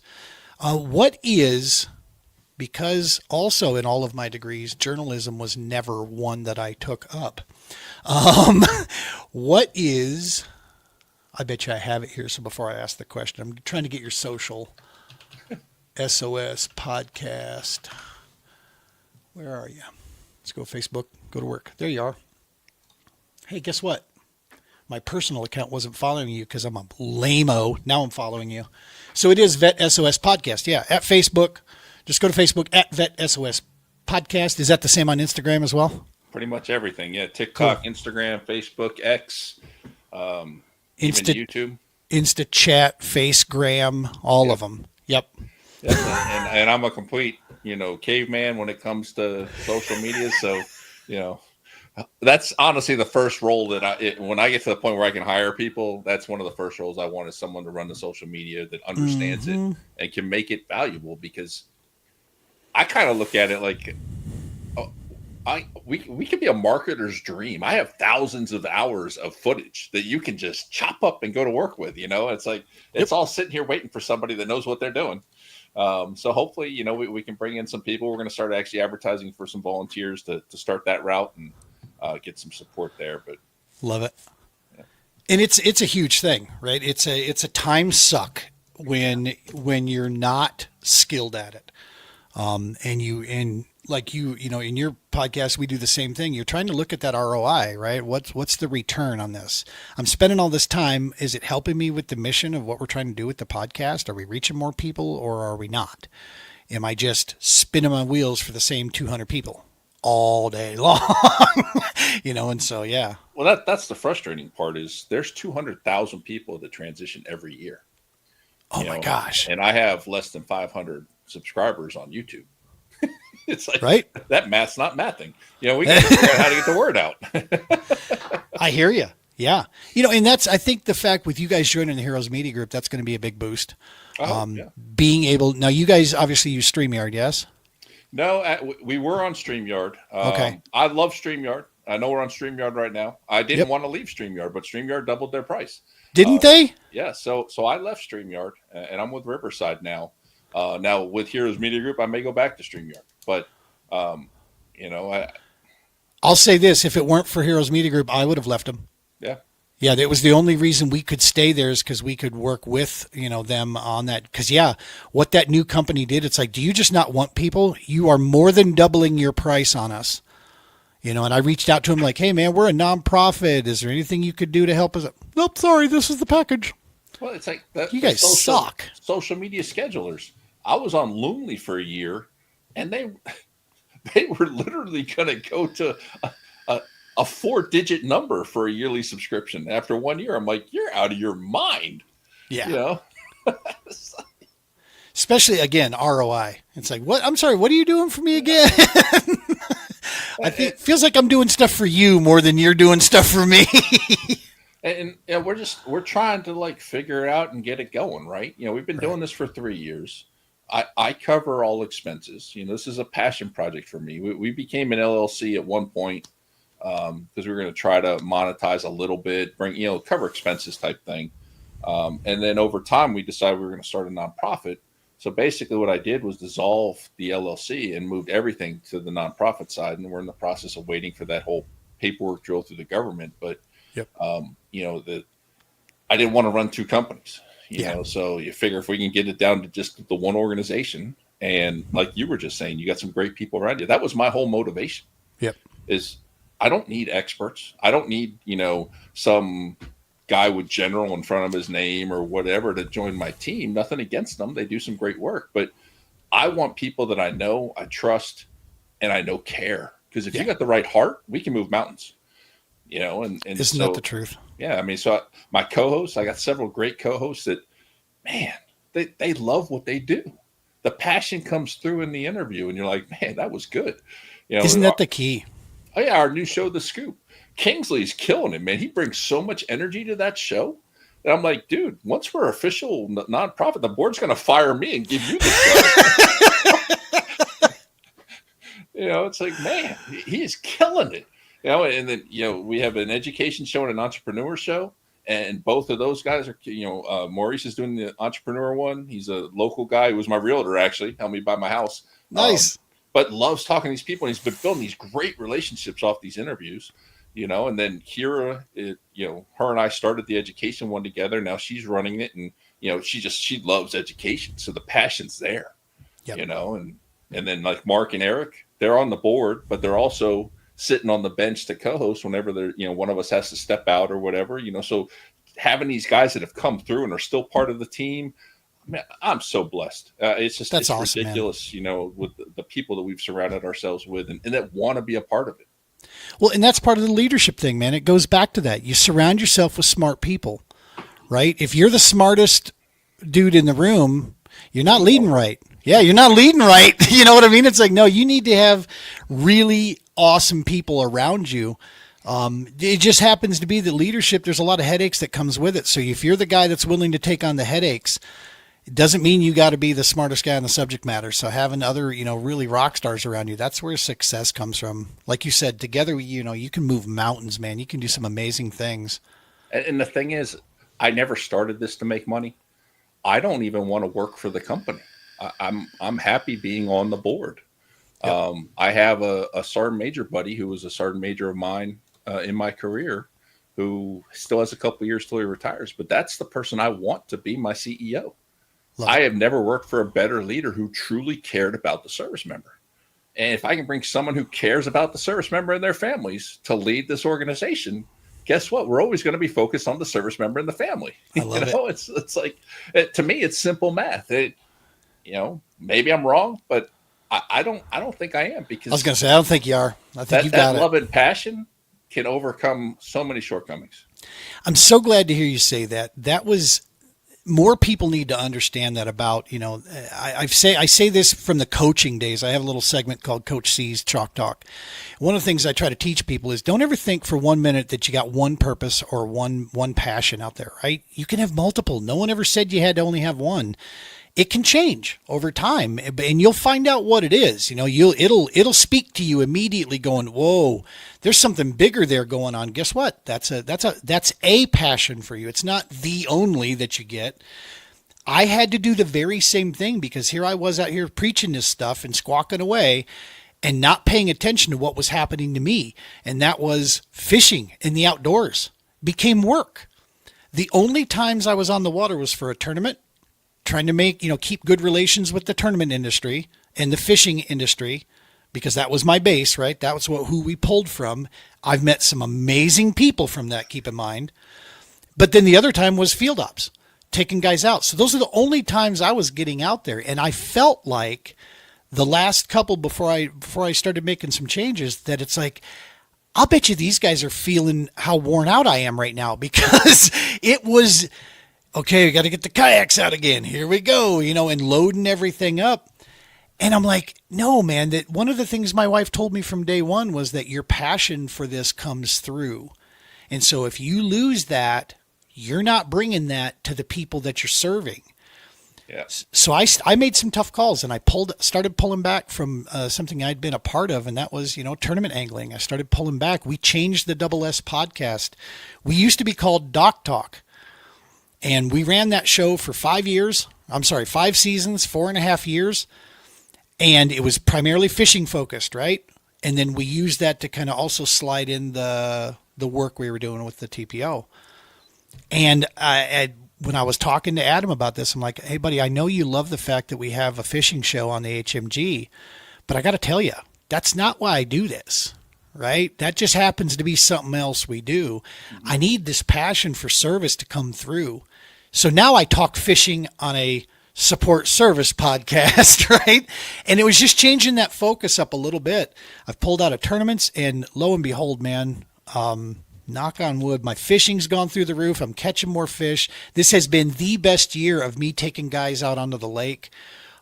Because also in all of my degrees, journalism was never one that I took up. I bet you I have it here. So before I ask the question, I'm trying to get your social. SOS podcast. Where are you? Let's go Facebook, go to work. There you are. Hey, guess what? My personal account wasn't following you because I'm a lame-o. Now I'm following you. So it is VET SOS podcast. Yeah, at Facebook. Just go to Facebook at VET SOS podcast. Is that the same on Instagram as well? Pretty much everything. Yeah. TikTok, cool. Instagram, Facebook, X, even YouTube. Insta Chat, Facegram, all of them. Yep. And I'm a complete, caveman when it comes to social media. So, that's honestly the first role that when I get to the point where I can hire people, that's one of the first roles I want, is someone to run the social media that understands it and can make it valuable, because I kind of look at it like, we could be a marketer's dream. I have thousands of hours of footage that you can just chop up and go to work with. It's like it's all sitting here waiting for somebody that knows what they're doing. So hopefully, we can bring in some people. We're going to start actually advertising for some volunteers to start that route and get some support there. But love it. Yeah. And it's a huge thing, right? It's a time suck when you're not skilled at it. In your podcast, we do the same thing. You're trying to look at that ROI, right? What's the return on this? I'm spending all this time. Is it helping me with the mission of what we're trying to do with the podcast? Are we reaching more people or are we not? Am I just spinning my wheels for the same 200 people all day long? And so, yeah. Well, that's the frustrating part, is there's 200,000 people that transition every year. Oh my gosh. And I have less than 500 subscribers on YouTube. It's like, Right. that math's not mathing. We got to figure out how to get the word out. I hear you. Yeah. And I think the fact with you guys joining the Heroes Media Group, that's going to be a big boost. Yeah. Being able, now you guys obviously use StreamYard, yes? No, we were on StreamYard. Okay. I love StreamYard. I know we're on StreamYard right now. I didn't Yep. want to leave StreamYard, but StreamYard doubled their price. Didn't they? Yeah, so I left StreamYard, and I'm with Riverside now. Now with Heroes Media Group, I may go back to StreamYard, but I'll say this: if it weren't for Heroes Media Group, I would have left them. yeah, Yeah, that was the only reason we could stay there is because we could work with them on that. Because what that new company did, it's like, do you just not want people? You are more than doubling your price on us. And I reached out to him like, hey man, we're a nonprofit. Is there anything you could do to help us? Nope, sorry, this is the package. well, it's like You guys suck. Social media schedulers. I was on Loonly for a year, and they were literally going to go to a 4-digit number for a yearly subscription. After 1 year, I'm like, you're out of your mind. Yeah. Especially again, ROI. It's like, what? I'm sorry, what are you doing for me again? I think it feels like I'm doing stuff for you more than you're doing stuff for me. And we're trying to like figure it out and get it going, right? We've been doing this for 3 years. I cover all expenses. This is a passion project for me. We became an LLC at one point because we were going to try to monetize a little bit, bring cover expenses type thing. And then over time, we decided we were going to start a nonprofit. So basically, what I did was dissolve the LLC and moved everything to the nonprofit side, and we're in the process of waiting for that whole paperwork drill through the government. But yep. I didn't want to run two companies. So you figure if we can get it down to just the one organization, and like you were just saying, you got some great people around you. That was my whole motivation. Yep. Is I don't need experts. I don't need some guy with general in front of his name or whatever to join my team. Nothing against them. They do some great work, but I want people that I know, I trust, and I know care. Because if you got the right heart, we can move mountains. And isn't that the truth? Yeah, I mean, so my co-hosts, I got several great co-hosts that, man, they love what they do. The passion comes through in the interview, and you're like, man, that was good. Isn't that the key? Oh yeah, our new show, The Scoop. Kingsley's killing it, man. He brings so much energy to that show. And I'm like, dude, once we're official nonprofit, the board's going to fire me and give you the show. It's like, man, he is killing it. And then, we have an education show and an entrepreneur show. And both of those guys are, Maurice is doing the entrepreneur one. He's a local guy who was my realtor, actually, helped me buy my house. Nice. But loves talking to these people. And he's been building these great relationships off these interviews. And then Kira, her and I started the education one together. Now she's running it, and she loves education, so the passion's there. Yep. And then like Mark and Eric, they're on the board, but they're also sitting on the bench to co-host whenever they're one of us has to step out or whatever. So having these guys that have come through and are still part of the team, man, I'm so blessed. It's awesome, ridiculous, with the people that we've surrounded ourselves with and that want to be a part of it. Well, and that's part of the leadership thing, man. It goes back to that. You surround yourself with smart people, right? If you're the smartest dude in the room, you're not leading right. Yeah, you're not leading right. You know what I mean? It's like, no, you need to have really awesome people around you. It just happens to be that leadership, there's a lot of headaches that comes with it. So if you're the guy that's willing to take on the headaches, it doesn't mean you got to be the smartest guy on the subject matter. So having other, really rock stars around you, that's where success comes from. Like you said, together, you can move mountains, man. You can do some amazing things. And the thing is, I never started this to make money. I don't even want to work for the company. I'm happy being on the board. Yep. I have a sergeant major buddy who was a sergeant major of mine in my career, who still has a couple of years till he retires. But that's the person I want to be my CEO. I have never worked for a better leader who truly cared about the service member. And if I can bring someone who cares about the service member and their families to lead this organization, guess what? We're always going to be focused on the service member and the family. I love it. It's like, to me, it's simple math. Maybe I'm wrong, but I don't think I am, because I was going to say, I don't think you are. I think you got it. That love and passion can overcome so many shortcomings. I'm so glad to hear you say that. That was more people need to understand that about, I say this from the coaching days. I have a little segment called Coach C's Chalk Talk. One of the things I try to teach people is don't ever think for 1 minute that you got one purpose or one passion out there, right? You can have multiple. No one ever said you had to only have one. It can change over time, and you'll find out what it is. It'll speak to you immediately, going, "Whoa, there's something bigger there going on." Guess what? That's a passion for you. It's not the only that you get. I had to do the very same thing because here I was out here preaching this stuff and squawking away and not paying attention to what was happening to me, and that was fishing in the outdoors became work. The only times I was on the water was for a tournament, trying to keep good relations with the tournament industry and the fishing industry, because that was my base, right? That was who we pulled from. I've met some amazing people from that, keep in mind. But then the other time was field ops, taking guys out. So those are the only times I was getting out there. And I felt like the last couple before I started making some changes that it's like, I'll bet you these guys are feeling how worn out I am right now, because it was, okay, we got to get the kayaks out again. Here we go, and loading everything up. And I'm like, no, man, that one of the things my wife told me from day one was that your passion for this comes through. And so if you lose that, you're not bringing that to the people that you're serving. Yeah. So I made some tough calls, and I started pulling back from something I'd been a part of, and that was, tournament angling. I started pulling back. We changed the S.O.S podcast. We used to be called Dock Talk. And we ran that show for 5 years. 5 seasons, 4.5 years. And it was primarily fishing focused, right? And then we used that to kind of also slide in the work we were doing with the TPO. And when I was talking to Adam about this, I'm like, hey, buddy, I know you love the fact that we have a fishing show on the HMG, but I got to tell you, that's not why I do this. Right? That just happens to be something else we do. I need this passion for service to come through. So now I talk fishing on a support service podcast, right? And it was just changing that focus up a little bit. I've pulled out of tournaments, and lo and behold, man, knock on wood, my fishing's gone through the roof. I'm catching more fish. This has been the best year of me taking guys out onto the lake.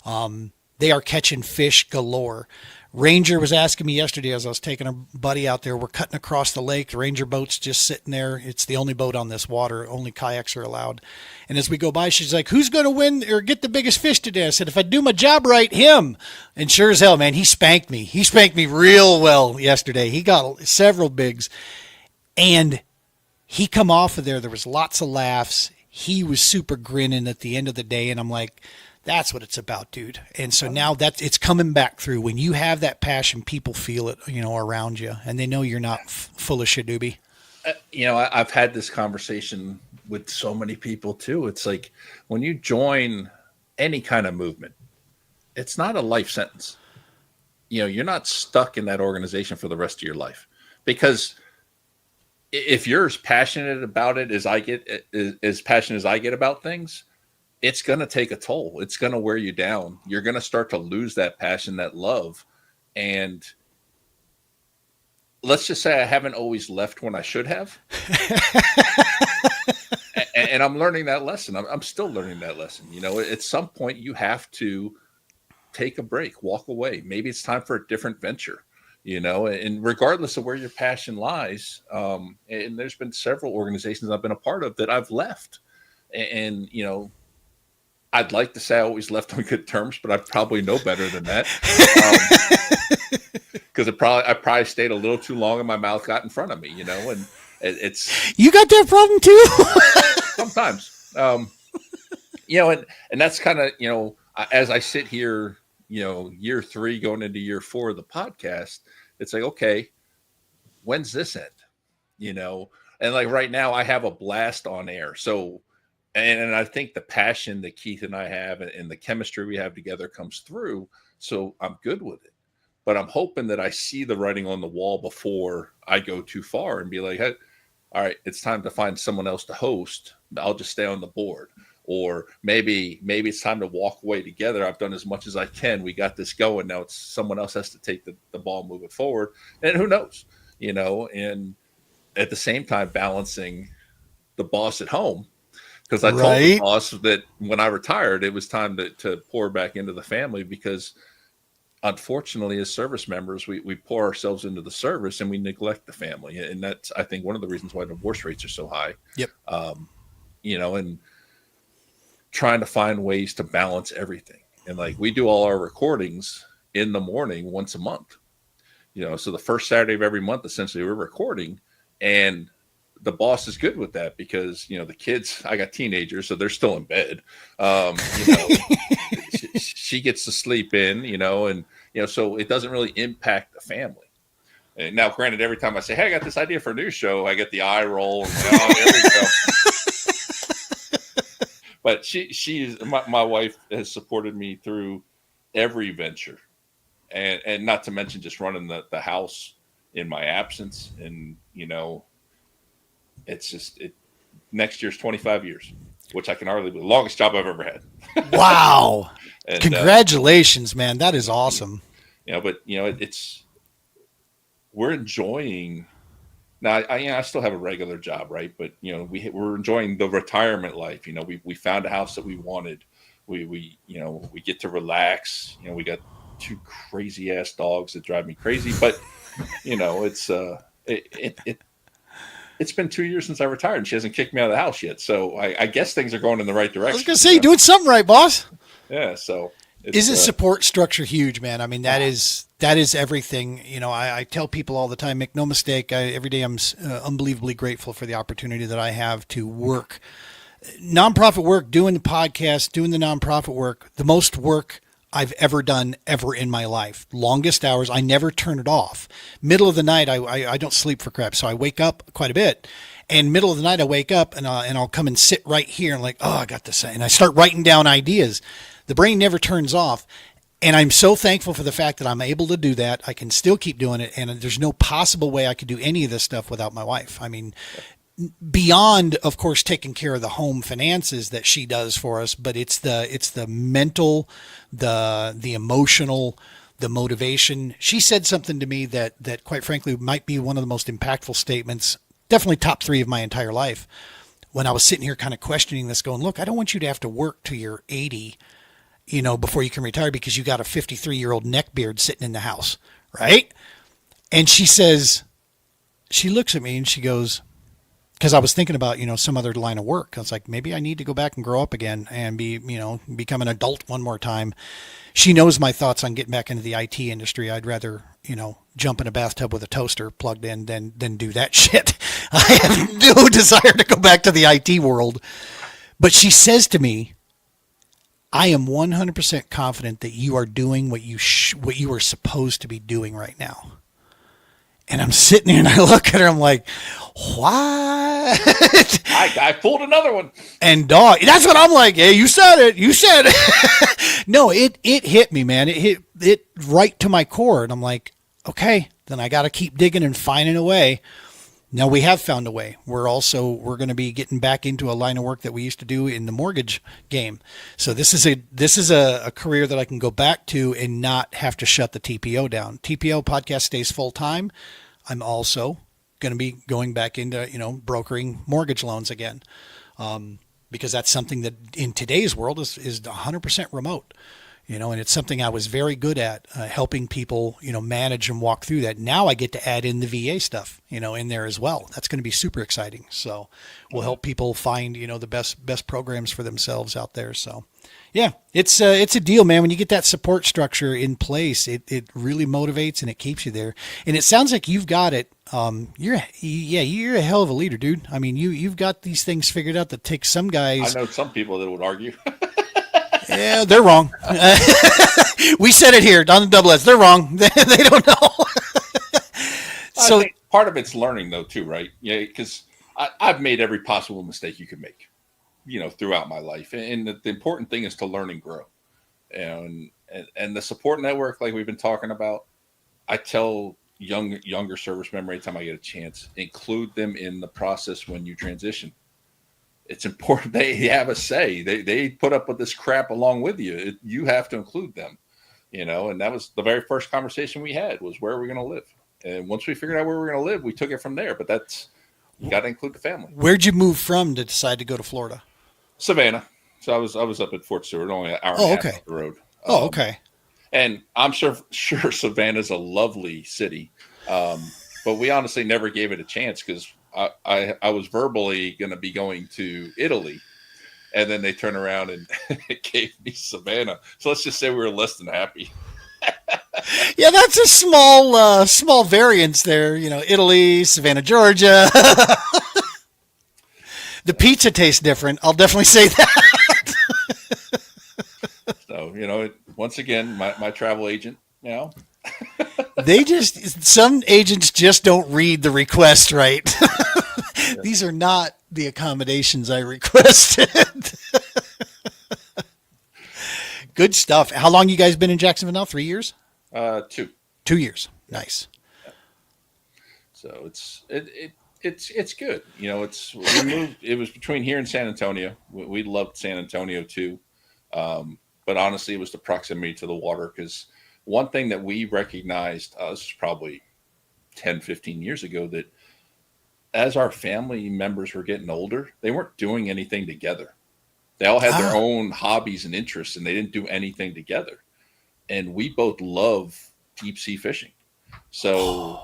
They are catching fish galore. Ranger was asking me yesterday as I was taking a buddy out there. We're cutting across the lake. The Ranger boat's just sitting there. It's the only boat on this water. Only kayaks are allowed. And as we go by, she's like, who's going to win or get the biggest fish today? I said, if I do my job right, him. And sure as hell, man, he spanked me. He spanked me real well yesterday. He got several bigs. And he come off of there. There was lots of laughs. He was super grinning at the end of the day. And I'm like, that's what it's about, dude. And so now it's coming back through. When you have that passion, people feel it, around you, and they know you're not full of shadooby. I've had this conversation with so many people too. It's like when you join any kind of movement, it's not a life sentence. You're not stuck in that organization for the rest of your life, because if you're as passionate about it as I get, as passionate as I get about things, it's going to take a toll. It's going to wear you down. You're going to start to lose that passion, that love. And let's just say I haven't always left when I should have. And I'm learning that lesson. I'm still learning that lesson. At some point you have to take a break, walk away. Maybe it's time for a different venture, and regardless of where your passion lies. And there's been several organizations I've been a part of that I've left. And I'd like to say I always left on good terms, but I probably know better than that. Because I probably stayed a little too long and my mouth got in front of me, and it's... You got that problem too? Sometimes. And that's kind of, as I sit here, year 3 going into year 4 of the podcast, it's like, okay, when's this end? And like right now I have a blast on air. So, and I think the passion that Keith and I have and the chemistry we have together comes through. So I'm good with it, but I'm hoping that I see the writing on the wall before I go too far and be like, hey, all right, it's time to find someone else to host. I'll just stay on the board. Or maybe it's time to walk away together. I've done as much as I can. We got this going. Now it's someone else has to take the ball, move it forward. And who knows, and at the same time balancing the boss at home. Because I told the Right. boss that when I retired, it was time to pour back into the family because unfortunately, as service members, we pour ourselves into the service and we neglect the family. And that's, I think, one of the reasons why divorce rates are so high. Yep. And trying to find ways to balance everything. And like we do all our recordings in the morning once a month. So the first Saturday of every month, essentially, we're recording, and the boss is good with that because the kids. I got teenagers, so they're still in bed. She gets to sleep in, and so it doesn't really impact the family. And now, granted, every time I say, "Hey, I got this idea for a new show," I get the eye roll, and there we go. But she's my wife has supported me through every venture, and not to mention just running the house in my absence. And it's just next year's 25 years, which I can hardly believe. The longest job I've ever had. Wow. And, Congratulations, man. That is awesome. But it's we're enjoying. Now, I still have a regular job, right? But we're enjoying the retirement life. We found a house that we wanted. We get to relax. We got 2 crazy ass dogs that drive me crazy. But it's been 2 years since I retired, and she hasn't kicked me out of the house yet. So I guess things are going in the right direction. I was gonna say you're doing something right, boss. Yeah. So isn't support structure huge, man? I mean, that is everything. I tell people all the time, make no mistake. Every day I'm unbelievably grateful for the opportunity that I have to work, nonprofit work, doing the podcast, doing the nonprofit work, the most work I've ever done ever in my life. Longest hours. I never turn it off. Middle of the night, I don't sleep for crap. So I wake up quite a bit. And middle of the night, I wake up and I'll come and sit right here and like, oh, I got this. And I start writing down ideas. The brain never turns off. And I'm so thankful for the fact that I'm able to do that. I can still keep doing it. And there's no possible way I could do any of this stuff without my wife. I mean, beyond, of course, taking care of the home finances that she does for us, but it's the mental, the emotional, the motivation. She said something to me that quite frankly might be one of the most impactful statements, definitely top 3 of my entire life. When I was sitting here kind of questioning this, going, look, I don't want you to have to work till you're 80, before you can retire because you got a 53-year-old neckbeard sitting in the house, right? And she looks at me and she goes, because I was thinking about, some other line of work. I was like, maybe I need to go back and grow up again and become an adult one more time. She knows my thoughts on getting back into the IT industry. I'd rather, jump in a bathtub with a toaster plugged in than do that shit. I have no desire to go back to the IT world. But she says to me, I am 100% confident that you are doing what you are supposed to be doing right now. And I'm sitting there and I look at her, I'm like, what? I pulled another one. And dog, that's what I'm like. Yeah, you said it. No, it hit me, man. It hit it right to my core. And I'm like, okay, then I got to keep digging and finding a way. Now we have found a way. We're going to be getting back into a line of work that we used to do in the mortgage game. So this is a career that I can go back to and not have to shut the TPO down. TPO podcast stays full time. I'm also going to be going back into, brokering mortgage loans again. Because that's something that in today's world is 100% remote. And it's something I was very good at, helping people, manage and walk through that. Now I get to add in the VA stuff, in there as well. That's going to be super exciting. So we'll help people find, the best programs for themselves out there. So yeah, it's a deal, man. When you get that support structure in place, it really motivates and it keeps you there. And it sounds like you've got it. You're a hell of a leader, dude. I mean, you've got these things figured out that takes some guys. I know some people that would argue. Yeah, they're wrong. We said it here on the Double S. They're wrong. They don't know. So I think part of it's learning, though, too, right? Yeah, because I've made every possible mistake you could make, throughout my life. And the important thing is to learn and grow. And the support network, like we've been talking about, I tell younger service members every time I get a chance, include them in the process when you transition. It's important. They have a say. They put up with this crap along with you. You have to include them, and that was the very first conversation we had was where are we going to live? And once we figured out where we're going to live, we took it from there. But you got to include the family. Where'd you move from to decide to go to Florida? Savannah. So I was up at Fort Stewart, only an hour and Oh, a half okay. up the road. Oh, okay. And I'm sure Savannah's a lovely city, but we honestly never gave it a chance because I was verbally going to be going to Italy, and then they turned around and gave me Savannah. So let's just say we were less than happy. Yeah, that's a small variance there. You know, Italy, Savannah, Georgia. The pizza tastes different. I'll definitely say that. So once again, my travel agent, Some agents just don't read the request right. These are not the accommodations I requested. Good stuff. How long you guys been in Jacksonville now? 3 years? 2. 2 years. Nice. So it's good. We moved. It was between here and San Antonio. We loved San Antonio too, but honestly, it was the proximity to the water. Because one thing that we recognized, this was probably 10, 15 years ago, that as our family members were getting older, they weren't doing anything together. They all had their own hobbies and interests, and they didn't do anything together. And we both love deep sea fishing, so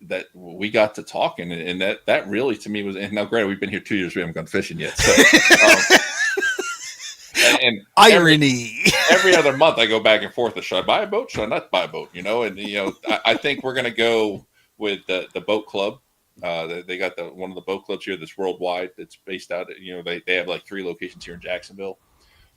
that we got to talking, and that really to me was. And now, granted, we've been here 2 years, we haven't gone fishing yet. So, and irony. Every other month, I go back and forth. Should I buy a boat? Should I not buy a boat? I think we're going to go with the boat club. They got one of the boat clubs here that's worldwide. That's based out. They have like 3 locations here in Jacksonville,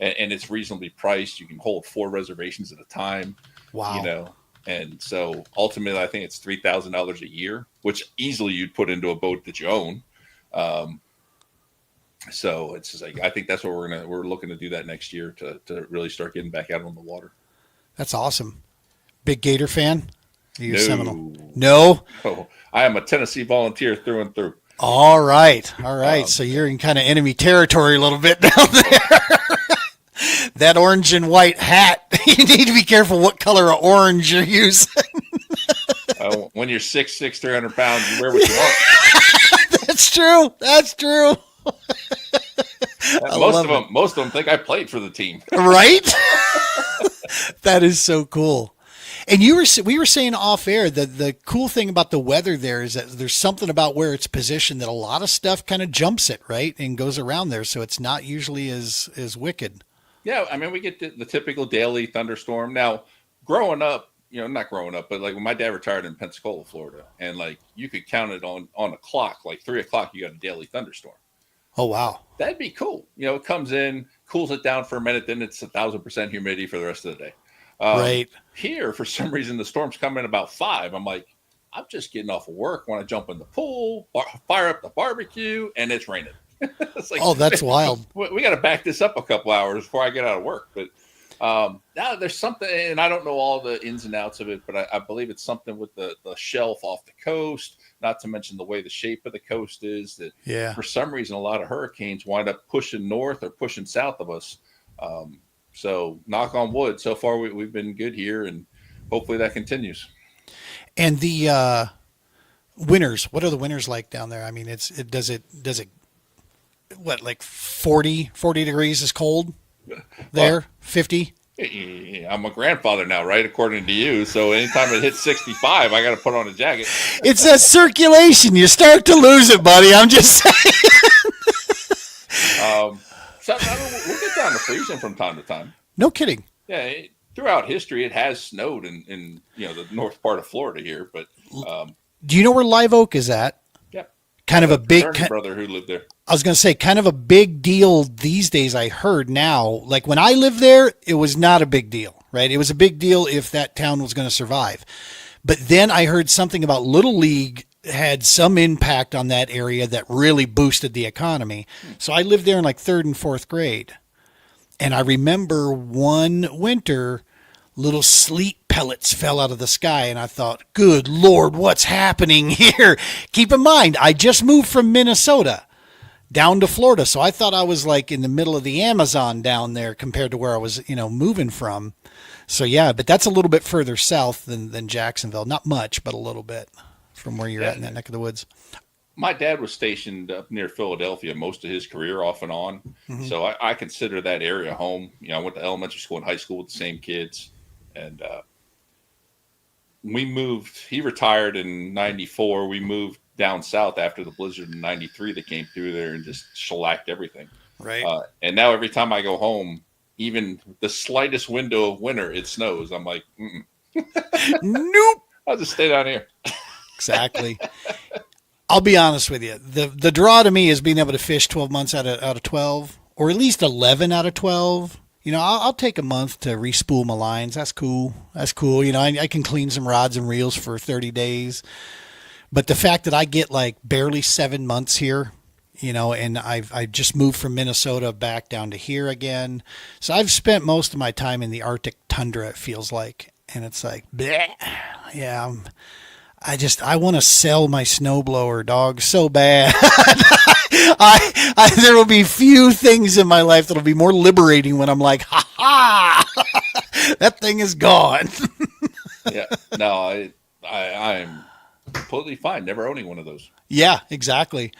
and it's reasonably priced. You can hold 4 reservations at a time. Wow. And so ultimately, I think it's $3,000 a year, which easily you'd put into a boat that you own. So it's just like, I think that's what we're looking to do that next year to really start getting back out on the water. That's awesome. Big Gator fan? Are you No. Seminole? No? Oh, I am a Tennessee Volunteer through and through. All right. So you're in kind of enemy territory a little bit down there. That orange and white hat, you need to be careful what color of orange you're using. When you're 6'6", 300 pounds, you wear what you want. That's true. Most of them think I played for the team. Right? That is so cool. And we were saying off air that the cool thing about the weather there is that there's something about where it's positioned that a lot of stuff kind of jumps it, right? And goes around there. So it's not usually as wicked. Yeah. I mean, we get the typical daily thunderstorm. Now, growing up, not growing up, but like when my dad retired in Pensacola, Florida, and like you could count it on a clock, like 3 o'clock, you got a daily thunderstorm. Oh, wow. That'd be cool. It comes in, cools it down for a minute, then it's 1,000% humidity for the rest of the day. Right. Here, for some reason, the storms come in about 5. I'm like, I'm just getting off of work when I jump in the pool, fire up the barbecue, and it's raining. It's like, oh, that's wild. We got to back this up a couple hours before I get out of work. But now there's something, and I don't know all the ins and outs of it, but I believe it's something with the shelf off the coast, not to mention the way the shape of the coast is, that for some reason, a lot of hurricanes wind up pushing north or pushing south of us. So knock on wood, so far we've been good here, and hopefully that continues. And the winters, what are the winters like down there? I mean, does it what, like 40 degrees is cold there? Well, 50? I'm a grandfather now, right? According to you. So anytime it hits 65, I got to put on a jacket. It's that circulation. You start to lose it, buddy. I'm just saying. So we'll get down to freezing from time to time. No kidding. Yeah. Throughout history, it has snowed in the north part of Florida here. But do you know where Live Oak is at? Yeah. Kind of a big brother who lived there. I was going to say kind of a big deal these days. I heard now, like when I lived there, it was not a big deal, right? It was a big deal if that town was going to survive. But then I heard something about Little League had some impact on that area that really boosted the economy. So I lived there in like 3rd and 4th grade. And I remember one winter, little sleet pellets fell out of the sky. And I thought, good Lord, what's happening here? Keep in mind, I just moved from Minnesota down to Florida. So I thought I was like in the middle of the Amazon down there compared to where I was, moving from. So yeah, but that's a little bit further south than Jacksonville. Not much, but a little bit from where you're at in that neck of the woods. My dad was stationed up near Philadelphia most of his career, off and on. Hmm. So I consider that area home. I went to elementary school and high school with the same kids, and we moved. He retired in '94. We moved down south after the blizzard in '93 that came through there and just shellacked everything. Right. And now every time I go home, even the slightest window of winter, it snows. I'm like, Nope. I'll just stay down here. Exactly. I'll be honest with you. The draw to me is being able to fish 12 months out of 12, or at least 11 out of 12. I'll take a month to respool my lines. That's cool. That's cool. I can clean some rods and reels for 30 days. But the fact that I get like barely 7 months here, and I just moved from Minnesota back down to here again. So I've spent most of my time in the Arctic tundra, it feels like. And it's like, bleh. Yeah, I want to sell my snowblower, dog, so bad. There will be few things in my life that'll be more liberating when I'm like, ha ha, that thing is gone. Yeah, no, I'm completely fine never owning one of those. Yeah, exactly.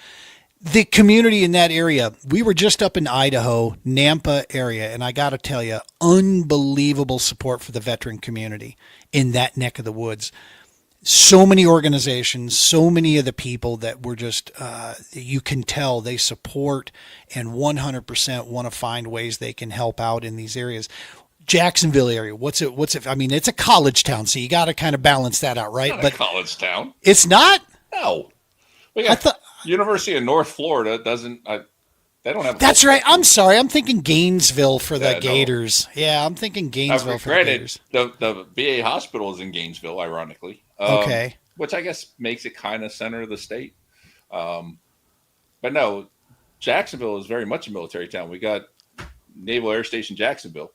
The community in that area, we were just up in Idaho, Nampa area, and I got to tell you, unbelievable support for the veteran community in that neck of the woods. So many organizations, so many of the people that were just, you can tell they support and 100% want to find ways they can help out in these areas. Jacksonville area, what's it? I mean, it's a college town, so you got to kind of balance that out, right? Not a college town. It's not? No. We got University of North Florida they don't have. That's right. I'm sorry. I'm thinking Gainesville for the Gators. No. Yeah, I'm thinking Gainesville for the Gators. The VA hospital is in Gainesville, ironically. Okay. Which I guess makes it kind of center of the state. But no, Jacksonville is very much a military town. We got Naval Air Station Jacksonville,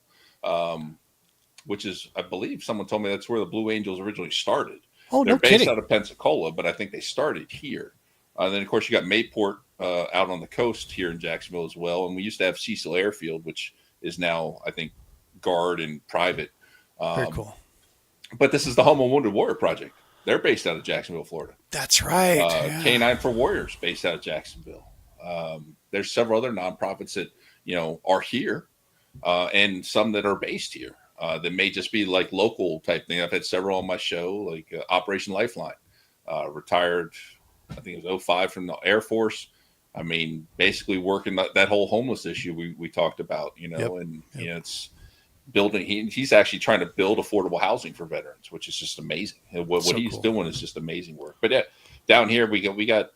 which is, I believe someone told me that's where the Blue Angels originally started. Oh, They're no based kidding. out of Pensacola, but I think they started here. And then, of course, you got Mayport out on the coast here in Jacksonville as well. And we used to have Cecil Airfield, which is now, I think, guard and private. Very cool. But this is the Home of Wounded Warrior Project. They're based out of Jacksonville, Florida. That's right. Yeah. K9 for Warriors, based out of Jacksonville. There's several other nonprofits that are here, and some that are based here. That may just be like local type thing. I've had several on my show, like Operation Lifeline, retired. I think it was 05 from the Air Force. I mean, basically working that whole homeless issue we talked about. It's building. He's actually trying to build affordable housing for veterans, which is just amazing. What he's doing is just amazing work. But yeah, down here we got.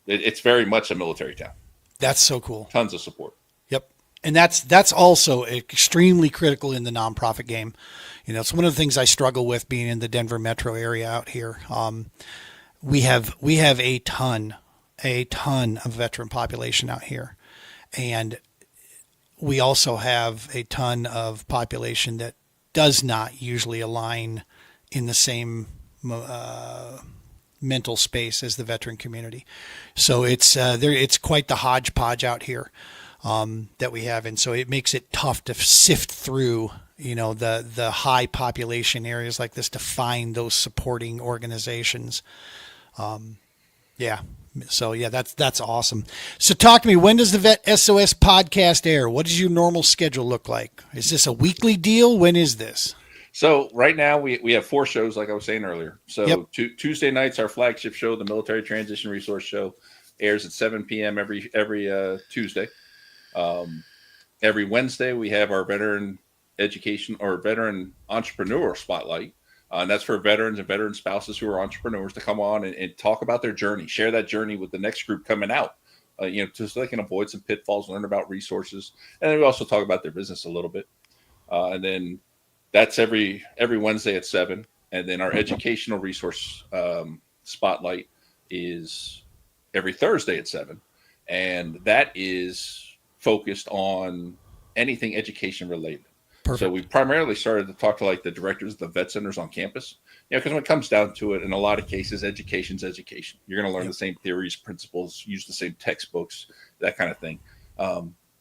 It's very much a military town. That's so cool. Tons of support. Yep. And that's also extremely critical in the nonprofit game. It's one of the things I struggle with being in the Denver metro area out here. We have a ton of veteran population out here, and we also have a ton of population that does not usually align in the same mental space as the veteran community. So it's quite the hodgepodge out here that we have, and so it makes it tough to sift through the high population areas like this to find those supporting organizations. That's awesome. So talk to me, when does the VET S.O.S podcast air? What does your normal schedule look like? Is this a weekly deal? When is this? So right now we have 4 shows, like I was saying earlier. So Yep. Tuesday nights, our flagship show, the Military Transition Resource Show, airs at 7 p.m. every Tuesday. Every Wednesday we have our veteran education or veteran entrepreneur spotlight. And that's for veterans and veteran spouses who are entrepreneurs to come on and talk about their journey, share that journey with the next group coming out, so they can avoid some pitfalls, learn about resources. And then we also talk about their business a little bit. And then that's every Wednesday at 7. And then our educational resource spotlight is every Thursday at 7. And that is focused on anything education related. Perfect. So we primarily started to talk to like the directors of the vet centers on campus, because when it comes down to it, in a lot of cases, education's education. You're going to learn the same theories, principles, use the same textbooks, that kind of thing.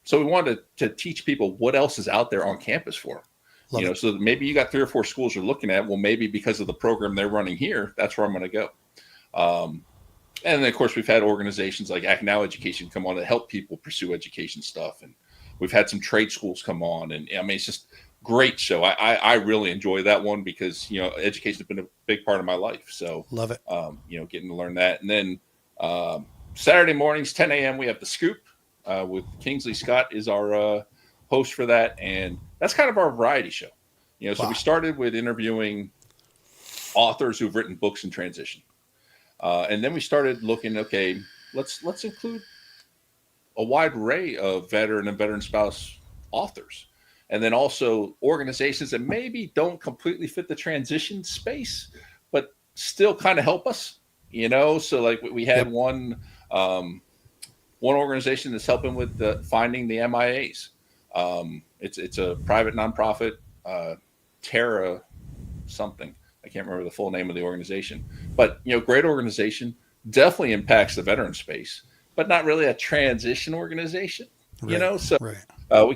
So we wanted to teach people what else is out there on campus for them. So maybe you got 3 or 4 schools you're looking at. Well, maybe because of the program they're running here, that's where I'm going to go. And then, of course, we've had organizations like Act Now Education come on that help people pursue education stuff. And we've had some trade schools come on. And I mean, it's just great show. I really enjoy that one because, education has been a big part of my life. So Love it. Getting to learn that. And then Saturday mornings, 10 a.m., we have The Scoop with Kingsley Scott is our host for that. And that's kind of our variety show. So we started with interviewing authors who've written books in transition. And then we started looking, okay, let's include a wide array of veteran and veteran spouse authors. And then also organizations that maybe don't completely fit the transition space, but still kind of help us, So like we had one organization that's helping with finding the MIAs. It's a private nonprofit, Terra something. I can't remember the full name of the organization, but great organization, definitely impacts the veteran space, but not really a transition organization, So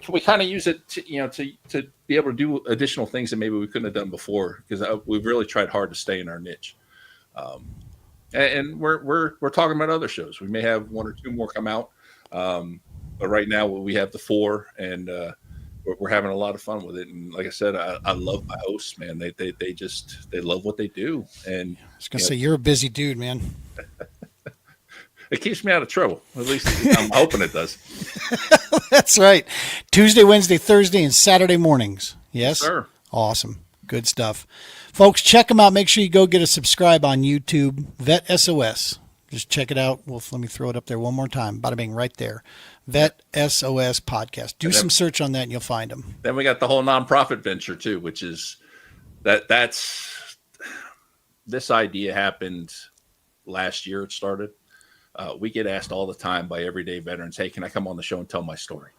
we kind of use it to be able to do additional things that maybe we couldn't have done before because we've really tried hard to stay in our niche. And we're talking about other shows. We may have one or two more come out, but right now we have the 4 and. We're having a lot of fun with it, and like I said, I love my hosts, man. They love what they do, and I was gonna say you're a busy dude, man. It keeps me out of trouble. At least I'm hoping it does. That's right. Tuesday, Wednesday, Thursday, and Saturday mornings. Yes, sir. Awesome, good stuff, folks. Check them out. Make sure you go get a subscribe on YouTube. VET S.O.S. Just check it out. Let me throw it up there one more time. Bada bing, right there. VET S.O.S. podcast. Do some search on that and you'll find them. Then we got the whole nonprofit venture too, which is that's this idea happened last year. It started. We get asked all the time by everyday veterans, "Hey, can I come on the show and tell my story?"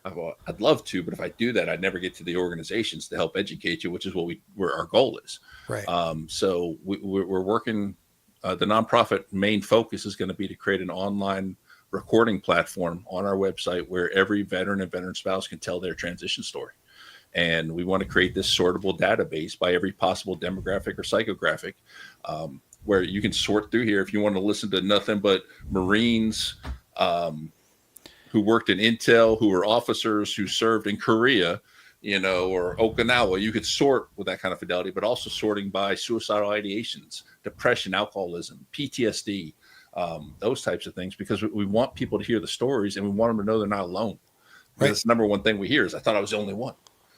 I'd love to, but if I do that, I'd never get to the organizations to help educate you, which is where our goal is. Right. So we're working. The nonprofit main focus is going to be to create an online recording platform on our website where every veteran and veteran spouse can tell their transition story. And we want to create this sortable database by every possible demographic or psychographic, where you can sort through here if you want to listen to nothing but Marines who worked in Intel, who were officers who served in Korea, or Okinawa. You could sort with that kind of fidelity, but also sorting by suicidal ideations, depression, alcoholism, PTSD, those types of things, because we want people to hear the stories and we want them to know they're not alone. Right. That's the number one thing we hear is, "I thought I was the only one."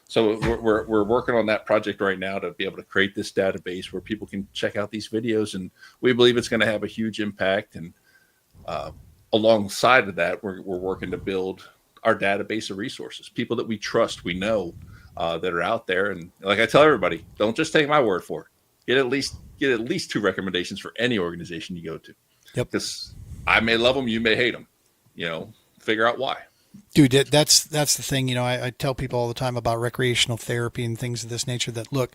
So we're working on that project right now to be able to create this database where people can check out these videos, and we believe it's going to have a huge impact. And alongside of that, we're working to build our database of resources, people that we trust, we know that are out there. And like I tell everybody, don't just take my word for it. Get at least 2 recommendations for any organization you go to. Yep. Because I may love them, you may hate them. Figure out why. Dude, that's the thing. I tell people all the time about recreational therapy and things of this nature that, look,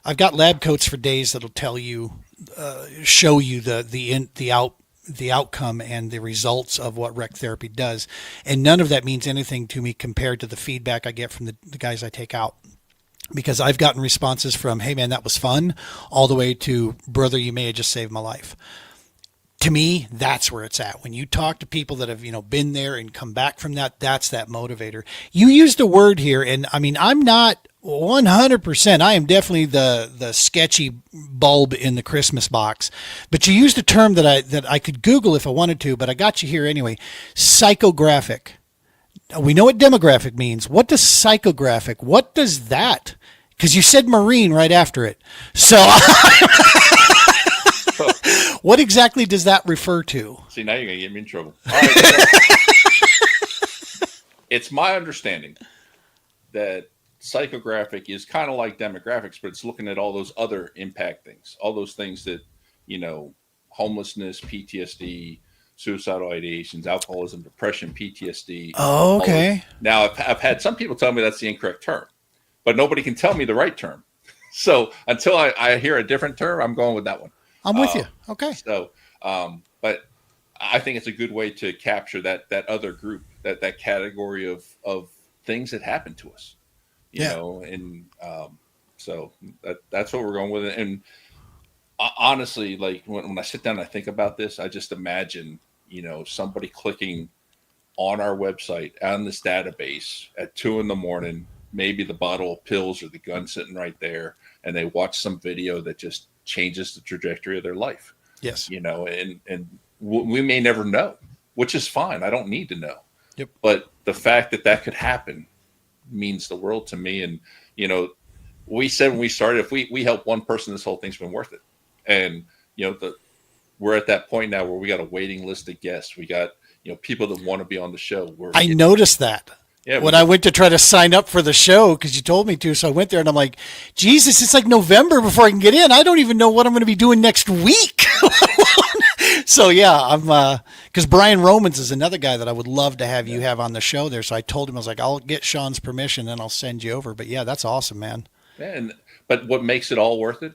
I've got lab coats for days that'll tell you, show you the outcome and the results of what rec therapy does. And none of that means anything to me compared to the feedback I get from the guys I take out. Because I've gotten responses from, "Hey man, that was fun," all the way to, "Brother, you may have just saved my life." To me, that's where it's at. When you talk to people that have, been there and come back from that, that's that motivator. You used a word here, and I mean, I'm not 100%. I am definitely the sketchy bulb in the Christmas box. But you used a term that I could Google if I wanted to, but I got you here anyway. Psychographic. We know what demographic means. What does psychographic? What does that? Because you said Marine right after it. So what exactly does that refer to? See, now you're going to get me in trouble. All right, it's my understanding that psychographic is kind of like demographics, but it's looking at all those other impact things, all those things that, homelessness, PTSD, suicidal ideations, alcoholism, depression, PTSD. Oh, okay. Now, I've had some people tell me that's the incorrect term, but nobody can tell me the right term. So until I hear a different term, I'm going with that one. I'm with you. Okay. So, but I think it's a good way to capture that other group, that category of things that happen to us, you know, and so that's what we're going with. And honestly, like when I sit down and I think about this, I just imagine, somebody clicking on our website on this database at 2 a.m, maybe the bottle of pills or the gun sitting right there, and they watch some video that just changes the trajectory of their life. Yes. And we may never know, which is fine. I don't need to know. Yep. But the fact that could happen means the world to me. And, we said when we started, if we help one person, this whole thing's been worth it. And, we're at that point now where we got a waiting list of guests. We got, people that want to be on the show. I noticed that. Yeah, when I went to try to sign up for the show, because you told me to, so I went there and I'm like, Jesus, it's like November before I can get in. I don't even know what I'm going to be doing next week. So yeah, I'm because Brian Romans is another guy that I would love to have you have on the show there. So I told him, I was like, I'll get Shawn's permission and I'll send you over. But yeah, that's awesome, man. Yeah, but what makes it all worth it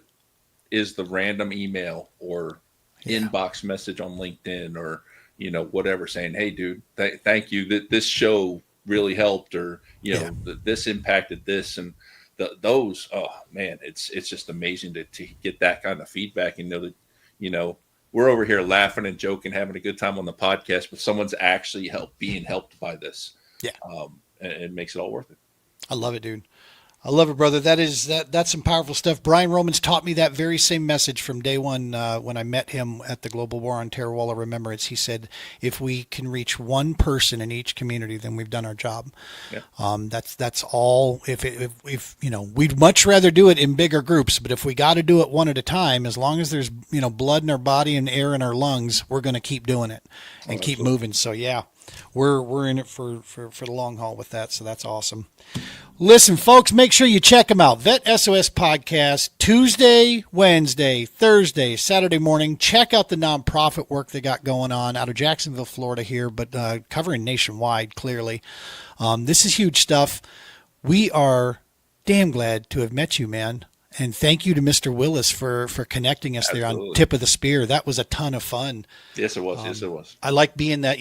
is the random email or inbox message on LinkedIn or whatever, saying, hey dude, thank you, that this show really helped, or this impacted this, and those, oh man, it's just amazing to get that kind of feedback and know that we're over here laughing and joking, having a good time on the podcast, but someone's actually being helped by this. And it makes it all worth it. I love it, dude. I love it, brother. That's some powerful stuff. Brian Romans taught me that very same message from day one when I met him at the Global War on Terror Wall of Remembrance. He said, if we can reach one person in each community, then we've done our job. Yeah. That's all. If we'd much rather do it in bigger groups, but if we got to do it one at a time, as long as there's blood in our body and air in our lungs, we're going to keep doing it and keep moving. So yeah. We're in it for the long haul with that, so that's awesome. Listen, folks, make sure you check them out. VET S.O.S podcast, Tuesday, Wednesday, Thursday, Saturday morning. Check out the nonprofit work they got going on out of Jacksonville, Florida here, but covering nationwide, clearly. This is huge stuff. We are damn glad to have met you, man. And thank you to Mr. Willis for connecting us there on Tip of the Spear. That was a ton of fun. Yes, it was. Yes, it was. I like being that,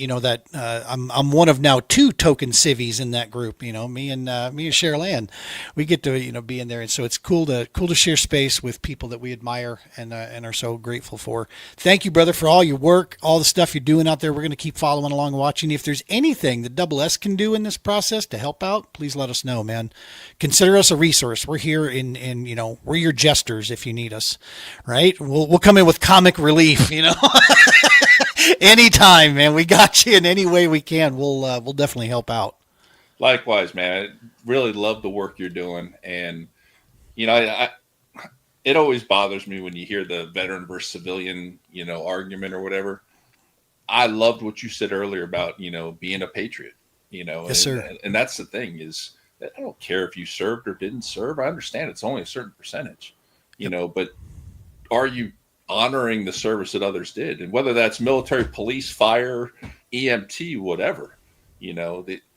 I'm one of now 2 token civvies in that group. Me and Cheryl Ann, we get to be in there, and so it's cool to share space with people that we admire and are so grateful for. Thank you, brother, for all your work, all the stuff you're doing out there. We're going to keep following along, and watching. If there's anything that Double S can do in this process to help out, please let us know, man. Consider us a resource. We're here we're your jesters if you need us, right? We'll come in with comic relief, anytime, man. We got you in any way we can. We'll definitely help out. Likewise, man. I really love the work you're doing, and it always bothers me when you hear the veteran versus civilian, argument or whatever. I loved what you said earlier about being a patriot, Yes, sir. And that's the thing is, I don't care if you served or didn't serve. I understand it's only a certain percentage, but are you honoring the service that others did? And whether that's military, police, fire, EMT, whatever,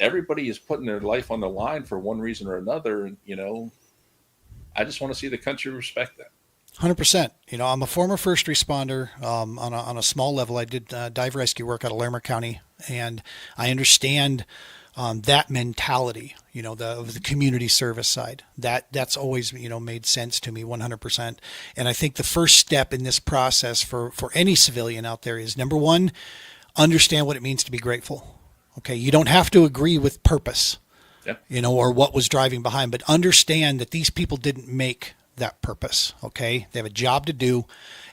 everybody is putting their life on the line for one reason or another. And, I just want to see the country respect that. 100%. I'm a former first responder on a small level. I did dive rescue work out of Larimer County, and I understand that mentality, of the community service side. That's always, made sense to me 100%. And I think the first step in this process for any civilian out there is, number one, understand what it means to be grateful. Okay. You don't have to agree with purpose, or what was driving behind, but understand that these people didn't make that purpose. Okay. They have a job to do.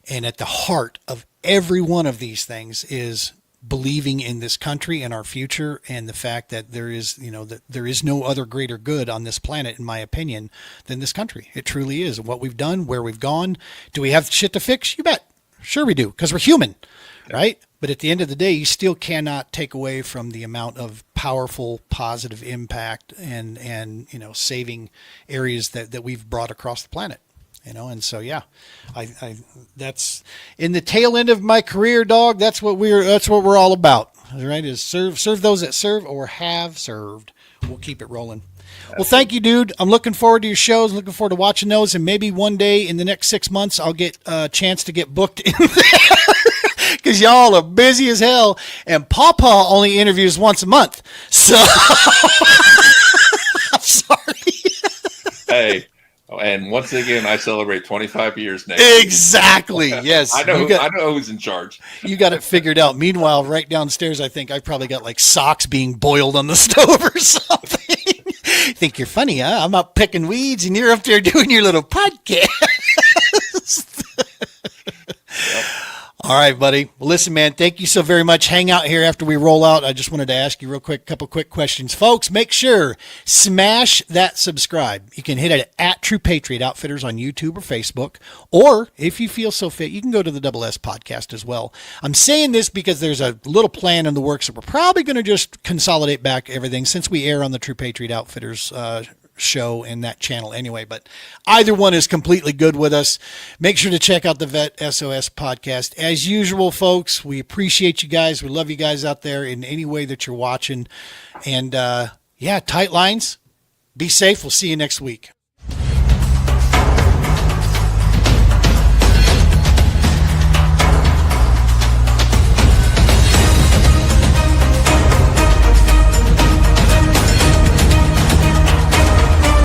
And at the heart of every one of these things is believing in this country and our future, and the fact that there is no other greater good on this planet, in my opinion, than this country. It truly is. And what we've done, where we've gone, do we have shit to fix? You bet. Sure we do, because we're human, right? But at the end of the day, you still cannot take away from the amount of powerful, positive impact and saving areas that we've brought across the planet. And so, yeah, I that's in the tail end of my career, dog. That's what we're all about, right? Is serve those that serve or have served. We'll keep it rolling. Well, thank you, dude. I'm looking forward to your shows. Looking forward to watching those, and maybe one day in the next 6 months, I'll get a chance to get booked in there because y'all are busy as hell. And Pawpaw only interviews once a month, so I'm sorry. Hey. And once again, I celebrate 25 years next. Exactly. Yes. I know who's in charge. You got it figured out. Meanwhile, right downstairs, I think I probably got like socks being boiled on the stove or something. Think you're funny, huh? I'm out picking weeds and you're up there doing your little podcast. Yep. All right, buddy. Well, listen, man, thank you so very much. Hang out here after we roll out. I just wanted to ask you real quick, couple quick questions. Folks, make sure, smash that subscribe. You can hit it at True Patriot Outfitters on YouTube or Facebook. Or if you feel so fit, you can go to the Double S podcast as well. I'm saying this because there's a little plan in the works that we're probably going to just consolidate back everything since we air on the True Patriot Outfitters show in that channel anyway, but either one is completely good with us. Make sure to check out the VET S.O.S podcast. As usual, folks, we appreciate you guys. We love you guys out there in any way that you're watching. And yeah, tight lines. Be safe. We'll see you next week.